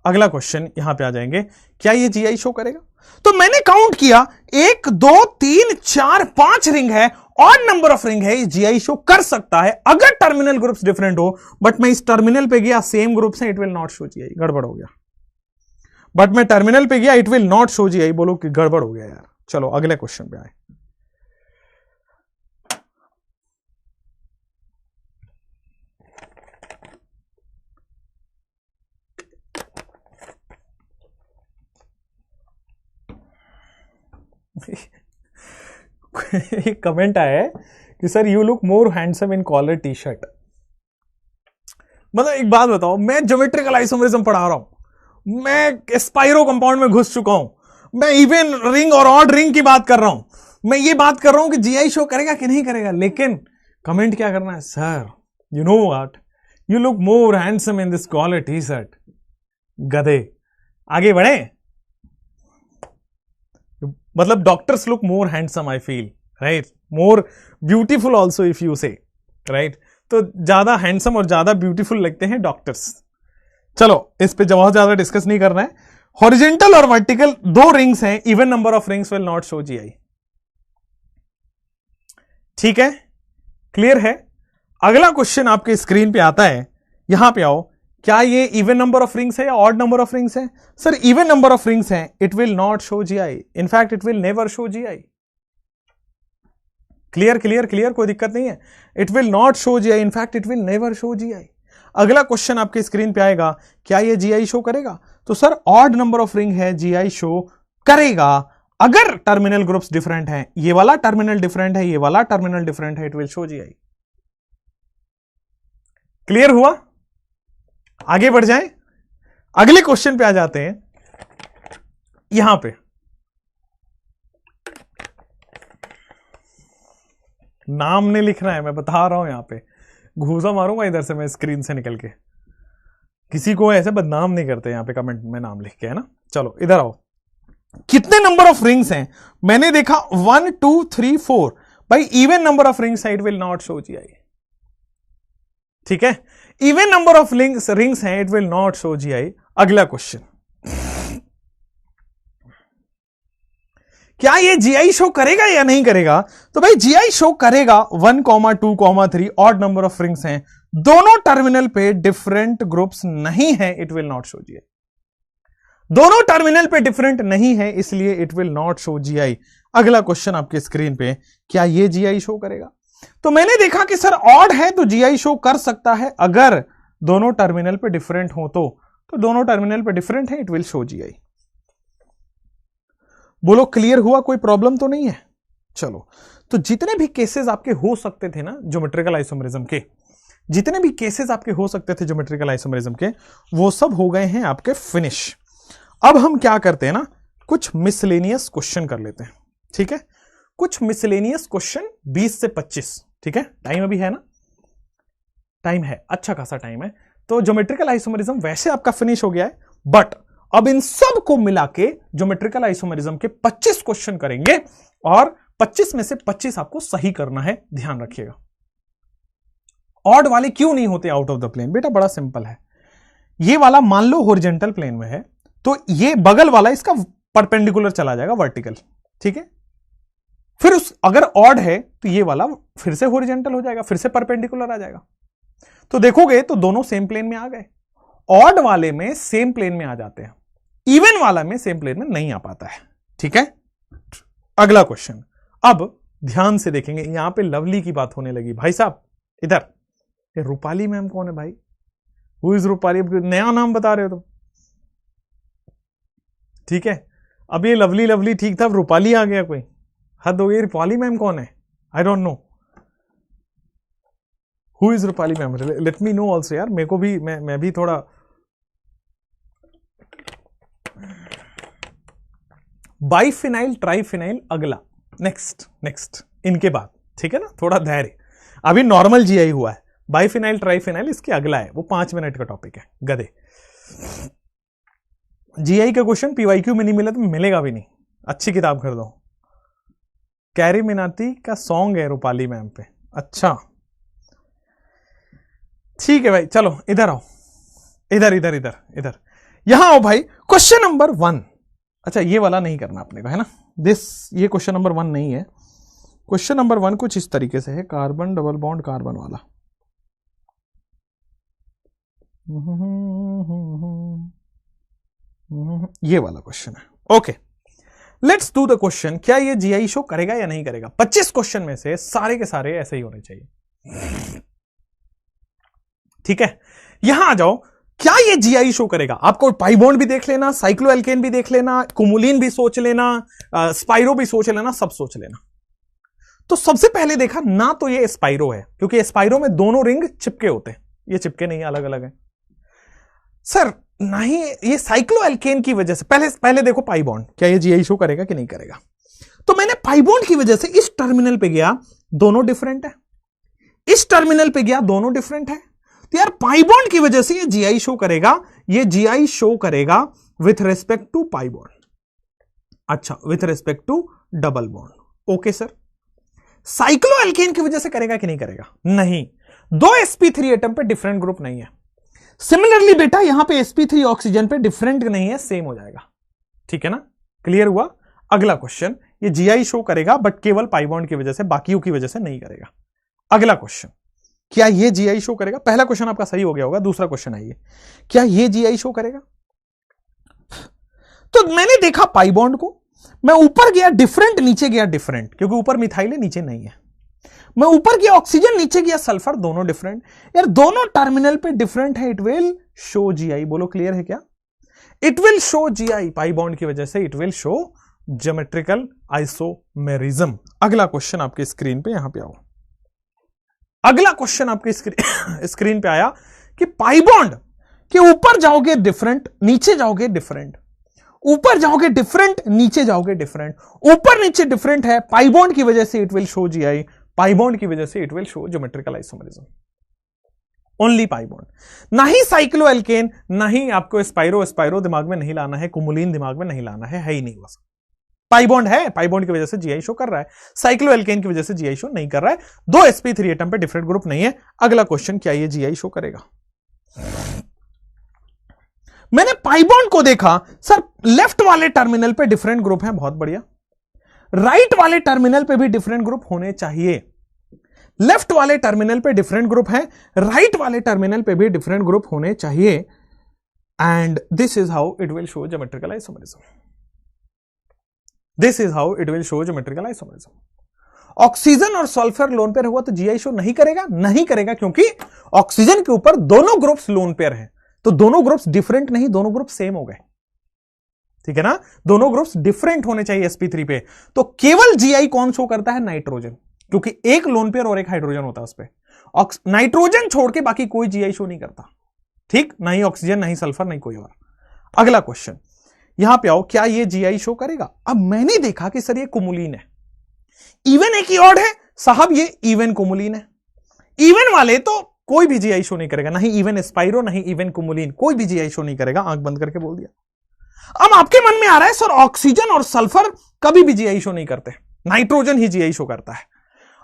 अगला क्वेश्चन यहां पे आ जाएंगे, क्या ये जीआई शो करेगा? तो मैंने काउंट किया, 1 2 3 4 5 रिंग है, ऑड नंबर ऑफ रिंग है, जीआई शो कर सकता है अगर टर्मिनल ग्रुप्स डिफरेंट हो। बट मैं इस टर्मिनल पे गया, सेम ग्रुप्स हैं, it will not show GI. गड़बड़ हो गया। बट मैं टर्मिनल पे गया, it will not show GI. बोलो कि गड़बड़ हो गया यार। चलो अगले क्वेश्चन पे आए। एक कमेंट आया है कि sir you look more handsome in collar T shirt. मतलब एक बात बताओ, मैं ज्योमेट्रिकल आइसोमेरिज्म पढ़ा रहा हूं, मैं स्पाइरो कंपाउंड में घुस चुका हूं, मैं इवन रिंग और ऑड रिंग की बात कर रहा हूं, मैं ये बात कर रहा हूं कि जीआई शो करेगा कि नहीं करेगा, लेकिन कमेंट क्या करना है? Sir you know what, you look more handsome in this collar T shirt. गधे। आगे बढ़े। मतलब doctors look more handsome, I feel, right, more beautiful also if you say, right. तो ज्यादा हैंडसम और ज्यादा ब्यूटीफुल लगते हैं डॉक्टर्स। चलो इस पे बहुत ज्यादा डिस्कस नहीं करना है। हॉरिजॉन्टल और वर्टिकल दो रिंग्स हैं, even number of rings will not show GI. ठीक है, क्लियर है। अगला क्वेश्चन आपके स्क्रीन पे आता है, यहां पे आओ। क्या ये इवन नंबर ऑफ रिंग्स है या ऑड नंबर ऑफ रिंग्स है? Sir even number of rings है, it will not show GI, in fact it will never show GI. Clear clear clear, कोई दिक्कत नहीं है। It will not show GI, in fact it will never show GI. अगला question आपके screen पे आएगा, क्या ये जीआई शो करेगा? तो sir odd number of ring है, जीआई शो करेगा अगर टर्मिनल ग्रुप्स डिफरेंट हैं। ये वाला टर्मिनल डिफरेंट है, ये वाला टर्मिनल डिफरेंट है, it will show GI. Clear हुआ? आगे बढ़ जाएं, अगले क्वेश्चन पे आ जाते हैं। यहां पे नाम नहीं लिखना है, मैं बता रहा हूं, यहां पे घूसा मारूंगा इधर से मैं स्क्रीन से निकल के। किसी को ऐसे बदनाम नहीं करते यहां पे कमेंट में नाम लिख के, है ना। चलो इधर आओ, कितने नंबर ऑफ रिंग्स हैं? मैंने देखा 1 2 3 4। भाई even number of rings it will not show GI। ठीक है, इवन नंबर ऑफ रिंग्स हैं, it will not show GI। अगला क्वेश्चन, क्या ये GI शो करेगा या नहीं करेगा? तो भाई GI शो करेगा। 1, 2, 3 ऑड नंबर ऑफ रिंग्स हैं, दोनों टर्मिनल पे डिफरेंट ग्रुप्स नहीं है, it will not show GI। दोनों टर्मिनल पे डिफरेंट नहीं है, इसलिए it will not show GI। अगला क्वेश्चन आपके स्क्रीन पे, क्या ये GI शो करेगा? तो मैंने देखा कि सर ऑड है तो GI शो कर सकता है, अगर दोनों टर्मिनल पे डिफरेंट हो तो दोनों टर्मिनल पे डिफरेंट है, इट विल शो GI। बोलो क्लियर हुआ, कोई प्रॉब्लम तो नहीं है? चलो, तो जितने भी केसेस आपके हो सकते थे ना ज्योमेट्रिकल आइसोमेरिज्म के, जितने भी केसेस आपके हो सकते थे ज्योमेट्रिकल आइसोमेरिज्म के, वो सब हो गए हैं आपके फिनिश। अब हम क्या करते हैं ना, कुछ मिसलेनियस क्वेश्चन कर लेते हैं। ठीक है, कुछ मिसलेनियस क्वेश्चन 20 से 25। ठीक है, टाइम अभी है ना, टाइम है, अच्छा खासा टाइम है। तो ज्योमेट्रिकल आइसोमेरिज्म वैसे आपका फिनिश हो गया है, बट अब इन सब को मिला के ज्योमेट्रिकल आइसोमेरिज्म के 25 क्वेश्चन करेंगे, और 25 में से 25 आपको सही करना है, ध्यान रखिएगा। ऑड वाले क्यों नहीं होते आउट ऑफ द प्लेन? बेटा बड़ा सिंपल है, ये वाला मान लो हॉरिजॉन्टल प्लेन में है, तो ये बगल वाला इसका परपेंडिकुलर चला जाएगा वर्टिकल। ठीक है, फिर अगर ऑड है तो ये वाला फिर से हॉरिजॉन्टल हो जाएगा, फिर से परपेंडिकुलर आ जाएगा। तो देखोगे तो दोनों सेम प्लेन में आ गए। ऑड वाले में सेम प्लेन में आ जाते हैं, इवन वाला में सेम प्लेन में नहीं आ पाता है। ठीक है, अगला क्वेश्चन अब ध्यान से देखेंगे। यहां पे लवली की बात होने लगी। भाई साहब इधर, ये रूपाली मैम कौन है भाई? Who is Rupali? नया नाम बता रहे हो तो ठीक है, अब ये लवली लवली ठीक था, रूपाली आ गया, कोई हद हो गई। रूपाली मैम कौन है? I don't know who is Rupali ma'am, let me know also यार, मेरे को भी, मैं भी थोड़ा। बाइफिनाइल ट्राइफिनाइल अगला, नेक्स्ट इनके बाद। ठीक है ना, थोड़ा धैर्य, अभी नॉर्मल GI हुआ है, बाइफिनाइल ट्राइफिनाइल इसके अगला है, वो 5 मिनट का टॉपिक है गधे। GI का क्वेश्चन PYQ में नहीं मिला तो मिलेगा भी नहीं, अच्छी किताब खरीदो। कैरी मिनाती का सॉन्ग है रूपाली मैम पे, अच्छा ठीक है भाई। चलो इधर आओ, इधर इधर इधर इधर, यहां आओ भाई। क्वेश्चन नंबर 1, अच्छा ये वाला नहीं करना अपने को, है ना, ये क्वेश्चन नंबर 1 नहीं है। क्वेश्चन नंबर 1 कुछ इस तरीके से है, कार्बन डबल बॉन्ड कार्बन वाला। ये वाला क्वेश्चन है। Okay, let's do the question, क्या ये GI शो करेगा या नहीं करेगा? 25 क्वेश्चन में से सारे के सारे ऐसे ही होने चाहिए। ठीक है, यहां आ जाओ, क्या ये GI शो करेगा? आपको पाई बॉन्ड भी देख लेना, साइक्लोएल्केन भी देख लेना, कुमुलिन भी सोच लेना, स्पाइरो भी सोच लेना, सब सोच लेना। तो सबसे पहले देखा ना, तो ये स्पाइरो है, क्योंकि स्पाइरो में दोनों रिंग चिपके होते हैं, ये चिपके नहीं, अलग अलग है। सर नहीं, ये साइक्लोएल्केन की वजह से, पहले देखो पाई बॉन्ड, क्या ये GI शो करेगा कि नहीं करेगा? तो मैंने पाई बॉन्ड की वजह से इस टर्मिनल पे गया, दोनों डिफरेंट है, इस टर्मिनल पे गया, दोनों डिफरेंट है। तो यार पाई बॉन्ड की वजह से ये GI शो करेगा, ये GI शो करेगा with respect to pi bond, अच्छा with respect to double bond. Okay sir, cycloalkane की वजह से करेगा कि नहीं करेगा? नहीं, 2 sp3 एटम पे डिफरेंट ग्रुप नहीं है। सिमिलरली बेटा यहां पे sp3 ऑक्सीजन पे डिफरेंट नहीं है, सेम हो जाएगा। ठीक है ना, क्लियर हुआ? अगला क्वेश्चन, ये GI शो करेगा बट केवल पाई बॉन्ड की वजह से, बाकियों की वजह से नहीं करेगा। अगला क्वेश्चन, क्या ये GI शो करेगा? पहला क्वेश्चन आपका सही हो गया होगा, दूसरा क्वेश्चन आइए, क्या ये GI शो करेगा? तो मैंने देखा पाई बॉन्ड को, मैं ऊपर गया डिफरेंट, नीचे गया डिफरेंट, क्योंकि ऊपर मिथाइल है नीचे नहीं है। मैं ऊपर गया ऑक्सीजन, नीचे गया सल्फर, दोनों डिफरेंट। यार दोनों टर्मिनल पे डिफरेंट है, इट विल शो GI। बोलो क्लियर है क्या? It will show GI, pi bond की वजह से it will show geometrical isomerism. अगला क्वेश्चन आपके स्क्रीन पे, यहां पे आओ। अगला क्वेश्चन आपके स्क्रीन पे आया कि पाई बॉन्ड कि ऊपर जाओगे डिफरेंट, नीचे जाओगे डिफरेंट, ऊपर जाओगे डिफरेंट, नीचे जाओगे डिफरेंट, ऊपर नीचे डिफरेंट है, पाई बॉन्ड की वजह से it will show GI, pi bond की वजह से it will show geometrical isomerism, only pi bond. ना ही साइक्लो एल्केन, ना ही आपको स्पाइरो दिमाग में नहीं लाना है, कुमुलिन दिमाग में नहीं लाना है ही नहीं। बस पाई बॉन्ड है, पाई बॉन्ड की वजह से जीआई शो कर रहा है, साइक्लो एल्केन की वजह से जीआई शो नहीं कर रहा है। दो sp3 एटम पे डिफरेंट ग्रुप नहीं है। अगला क्वेश्चन, क्या ये जीआई शो करेगा? मैंने पाई बॉन्ड को देखा, सर लेफ्ट वाले टर्मिनल पे डिफरेंट ग्रुप है, बहुत बढ़िया। राइट वाले टर्मिनल पे भी डिफरेंट ग्रुप होने चाहिए। लेफ्ट वाले टर्मिनल पे डिफरेंट ग्रुप है, राइट वाले टर्मिनल पे भी डिफरेंट ग्रुप होने चाहिए। And this is how it will show geometrical isomerism. This is how it will show geometrical isomerism. Oxygen और सल्फर लोन पेयर हुआ तो जीआई शो नहीं करेगा, नहीं करेगा, क्योंकि ऑक्सीजन के ऊपर दोनों ग्रुप्स लोन पेयर हैं, तो दोनों ग्रुप्स डिफरेंट नहीं, दोनों ग्रुप सेम हो गए। ठीक है ना, दोनों ग्रुप्स डिफरेंट होने चाहिए sp3 पे। तो केवल जीआई कौन शो करता है? नाइट्रोजन, क्योंकि एक लोन पेयर और एक हाइड्रोजन होता है उस पर। नाइट्रोजन छोड़ के बाकी कोई जीआई शो नहीं करता। ठीक, ना ही ऑक्सीजन, ना ही सल्फर, नहीं कोई और। अगला क्वेश्चन, यहां पे आओ, क्या ये जीआई शो करेगा? अब मैंने देखा कि सर ये कुमुलिन है, इवन है कि ऑड है? साहब ये इवन कुमुलिन है। इवन वाले तो कोई भी जीआई शो नहीं करेगा, ना ही इवन स्पाइरो, ना ही इवन कुमुलिन, कोई भी जीआई शो नहीं करेगा। आंख बंद करके बोल दिया। अब आपके मन में आ रहा है सर ऑक्सीजन और सल्फर कभी भी जीआई शो नहीं करते, नाइट्रोजन ही जीआई शो करता है।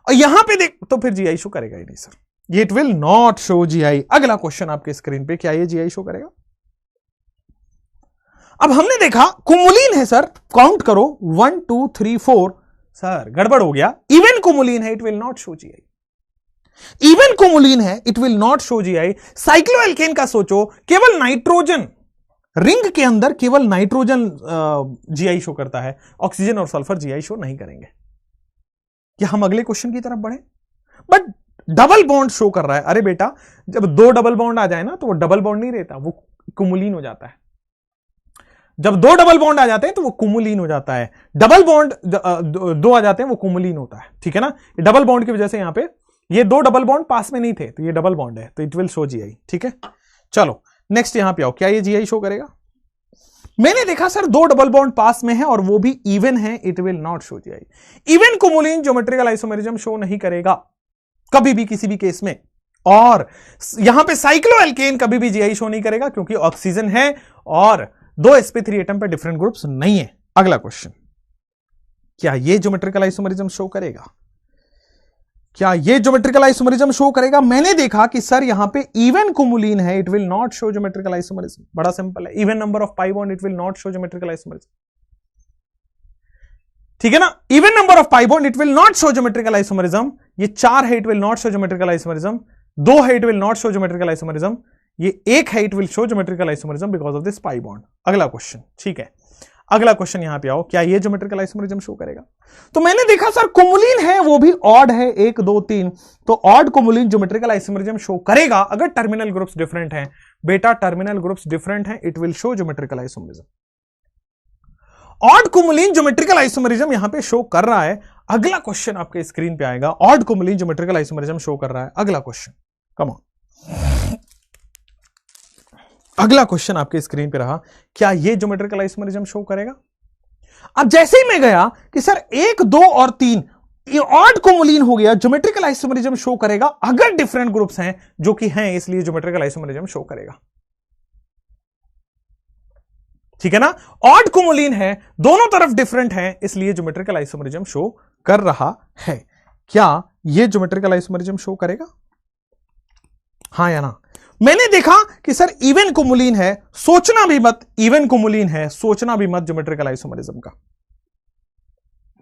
और यहां पे देख तो फिर जीआई शो करेगा ही नहीं सर, ये it will not show GI. अगला क्वेश्चन आपके स्क्रीन पे, क्या ये जीआई शो करेगा? अब हमने देखा कुमुलिन है सर, काउंट करो 1 2 3 4। सर गड़बड़ हो गया, इवन कुमुलिन है, it will not show GI. Even cumulene है, it will not show GI. Cycloalkane का सोचो, केवल नाइट्रोजन, रिंग के अंदर केवल नाइट्रोजन जीआई शो करता है, ऑक्सीजन और सल्फर जीआई शो नहीं करेंगे। क्या हम अगले क्वेश्चन की तरफ बढ़े? बट डबल बॉन्ड शो कर रहा है। अरे बेटा, जब दो डबल बॉन्ड आ जाए ना तो वो डबल बॉन्ड नहीं रहता, वो कुमुलिन हो जाता है। जब दो डबल बॉन्ड आ जाते हैं तो वो कुमुलिन हो जाता है। डबल बॉन्ड दो आ जाते हैं वो कुमुलिन होता है। ठीक है ना, डबल बॉन्ड की वजह से यहां पे ये दो डबल बॉन्ड पास में नहीं थे, तो ये डबल बॉन्ड है, तो इट विल शो जीआई। ठीक है, चलो नेक्स्ट यहां पे आओ, क्या ये जीआई शो करेगा? मैंने देखा सर दो डबल बॉन्ड पास में है और वो भी इवन है, it will not show GI. Even cumulene geometrical isomerism show नहीं करेगा कभी भी, किसी भी केस में। और यहां पे साइक्लोएल्केन कभी भी जीआई शो नहीं करेगा, क्योंकि ऑक्सीजन है और दो sp3 एटम पे डिफरेंट ग्रुप्स नहीं है। अगला क्वेश्चन, क्या ये ज्योमेट्रिकल आइसोमेरिज्म शो करेगा? क्या ये ज्योमेट्रिकल आइसोमेरिज्म शो करेगा? मैंने देखा कि सर यहां पे इवन कुमुलिन है, it will not show geometrical isomerism. बड़ा सिंपल है, even number of pi bond, it will not show geometrical isomerism. ठीक है ना, even number of pi bond, it will not show geometrical isomerism. ये 4 है, it will not show geometrical isomerism. 2 है, it will not show geometrical isomerism. ये 1 है, it will show geometrical isomerism because of this pi bond. अगला question, ठीक है, अगला question यहां पे आओ, क्या ये ज्योमेट्रिकल आइसोमेरिज्म शो करेगा? तो मैंने देखा सर कुमुलिन है, वो भी ऑड है, 1 2 3, तो odd cumulene geometrical isomerism show करेगा अगर टर्मिनल ग्रुप्स डिफरेंट हैं। बेटा टर्मिनल ग्रुप्स डिफरेंट हैं, it will show geometrical isomerism. Odd cumulene geometrical isomerism यहां पे शो कर रहा है। अगला क्वेश्चन आपके स्क्रीन पे आएगा, odd cumulene geometrical isomerism show कर रहा है। अगला क्वेश्चन, कम ऑन, अगला क्वेश्चन आपके स्क्रीन पे रहा, क्या ये ज्योमेट्रिकल आइसोमेरिज्म शो करेगा? अब जैसे ही मैं गया कि सर 1 2 और 3 ये ऑड कुमुलिन हो गया, ज्योमेट्रिकल आइसोमेरिज्म शो करेगा अगर डिफरेंट ग्रुप्स हैं, जो कि हैं, इसलिए ज्योमेट्रिकल आइसोमेरिज्म शो करेगा। ठीक है ना, ऑड कुमुलिन है, दोनों तरफ डिफरेंट है, इसलिए ज्योमेट्रिकल आइसोमेरिज्म शो कर रहा है। क्या यह ज्योमेट्रिकल आइसोमेरिज्म शो करेगा? हां या ना? मैंने देखा कि सर इवन कुमुलिन है, सोचना भी मत, इवन कुमुलिन है, सोचना भी मत ज्योमेट्रिकल आइसोमेरिज्म का।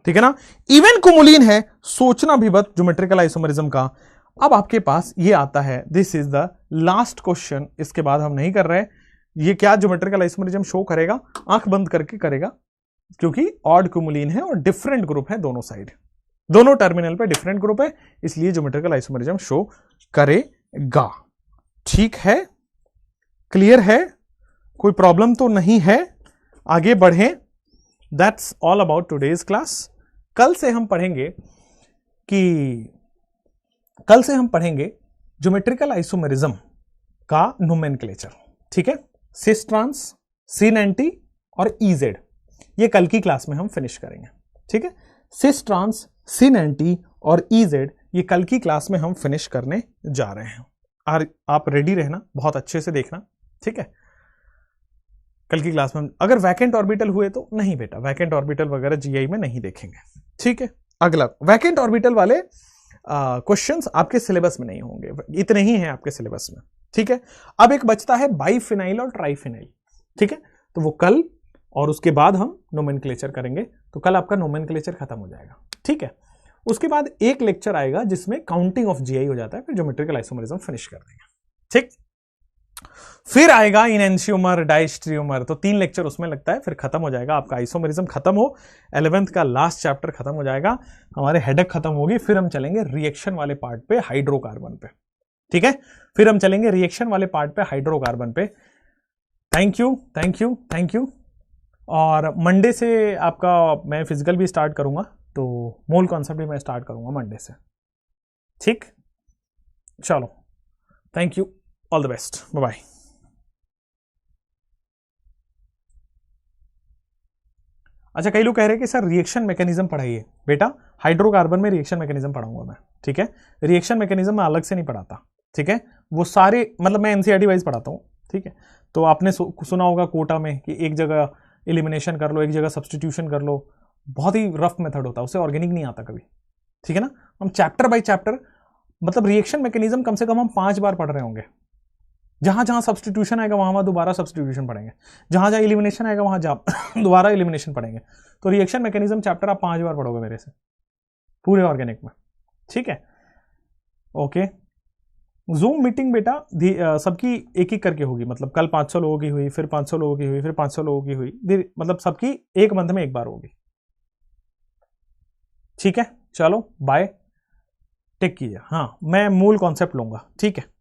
ठीक है ना, इवन कुमुलिन है, सोचना भी मत ज्योमेट्रिकल आइसोमेरिज्म का। अब आपके पास ये आता है, this is the last question, इसके बाद हम नहीं कर रहे। ये क्या ज्योमेट्रिकल आइसोमेरिज्म शो करेगा? आंख बंद करके करेगा, क्योंकि ऑड कुमुलिन है और डिफरेंट ग्रुप है दोनों साइड, दोनों टर्मिनल पे डिफरेंट ग्रुप है, इसलिए ज्योमेट्रिकल आइसोमेरिज्म शो करेगा। ठीक है, क्लियर है, कोई प्रॉब्लम तो नहीं है? आगे बढ़ें। That's all about today's class. कल से हम पढ़ेंगे ज्योमेट्रिकल आइसोमेरिज्म का नोमेनक्लेचर। ठीक है, सिस ट्रांस, सिन एंटी और इजेड, ये कल की क्लास में हम फिनिश करेंगे। ठीक है, सिस ट्रांस, सिन एंटी और इजेड ये कल की क्लास में हम फिनिश करने जा रहे हैं। और आप रेडी रहना, बहुत अच्छे से देखना। ठीक है, कल की क्लास में अगर वैकेंट ऑर्बिटल हुए तो नहीं बेटा, वैकेंट ऑर्बिटल वगैरह जीआई में नहीं देखेंगे। ठीक है, अगला वैकेंट ऑर्बिटल वाले क्वेश्चंस आपके सिलेबस में नहीं होंगे, इतने ही हैं आपके सिलेबस में। ठीक है, अब एक बचता है बाइफिनाइल और ट्राइफिनाइल। ठीक है, तो वो कल और उसके बाद हम नोमेनक्लेचर करेंगे, तो कल आपका नोमेनक्लेचर खत्म हो जाएगा। ठीक है, उसके बाद एक लेक्चर आएगा जिसमें काउंटिंग ऑफ जीआई हो जाता है, फिर ज्योमेट्रिकल आइसोमरिज्म फिनिश कर देंगे। ठीक, फिर आएगा इनएंशियोमर, डायस्ट्रियोमर, तो 3 लेक्चर उसमें लगता है, फिर खत्म हो जाएगा आपका आइसोमरिज्म, खत्म हो 11th का लास्ट चैप्टर खत्म हो जाएगा, हमारे हेडेक खत्म होगी। फिर हम चलेंगे रिएक्शन वाले पार्ट पे, हाइड्रोकार्बन पे। ठीक है, फिर हम चलेंगे रिएक्शन वाले पार्ट पे, हाइड्रोकार्बन पे। Thank you, thank you, thank you. और मंडे से आपका मैं फिजिकल भी स्टार्ट करूंगा, तो मोल कॉन्सेप्ट भी मैं स्टार्ट करूंगा मंडे से। ठीक, चलो, thank you, all the best, bye bye. अच्छा, कई लोग कह रहे हैं कि सर रिएक्शन मैकेनिज्म पढ़ाइए। बेटा हाइड्रोकार्बन में रिएक्शन मैकेनिज्म पढ़ाऊंगा मैं। ठीक है, रिएक्शन मैकेनिज्म मैं अलग से नहीं पढ़ाता। ठीक है, वो सारे मतलब मैं एनसीईआरटी वाइज पढ़ाता हूँ। ठीक है, तो आपने सुना होगा कोटा में कि एक जगह एलिमिनेशन कर लो, एक जगह सब्सटीट्यूशन कर लो, बहुत ही रफ मेथड होता है, उससे ऑर्गेनिक नहीं आता कभी। ठीक है ना, हम चैप्टर बाय चैप्टर, मतलब रिएक्शन मैकेनिज्म कम से कम हम 5 बार पढ़ रहे होंगे। जहां जहां सब्सटीट्यूशन आएगा वहां दोबारा सब्सटीट्यूशन पढ़ेंगे, जहां जहां एलिमिनेशन आएगा वहां दोबारा एलिमिनेशन पढ़ेंगे। तो रिएक्शन मैकेनिज्म चैप्टर आप 5 बार पढ़ोगे मेरे से पूरे ऑर्गेनिक में। ठीक है, ओके। जूम मीटिंग बेटा सबकी एक एक करके होगी, मतलब कल 500 लोगों की हुई, फिर 500 लोगों की हुई, फिर 500 लोगों की हुई, मतलब सबकी एक मंथ में एक बार होगी। ठीक है, चलो बाय, टेक कीजिए। हाँ, मैं मूल कॉन्सेप्ट लूंगा। ठीक है।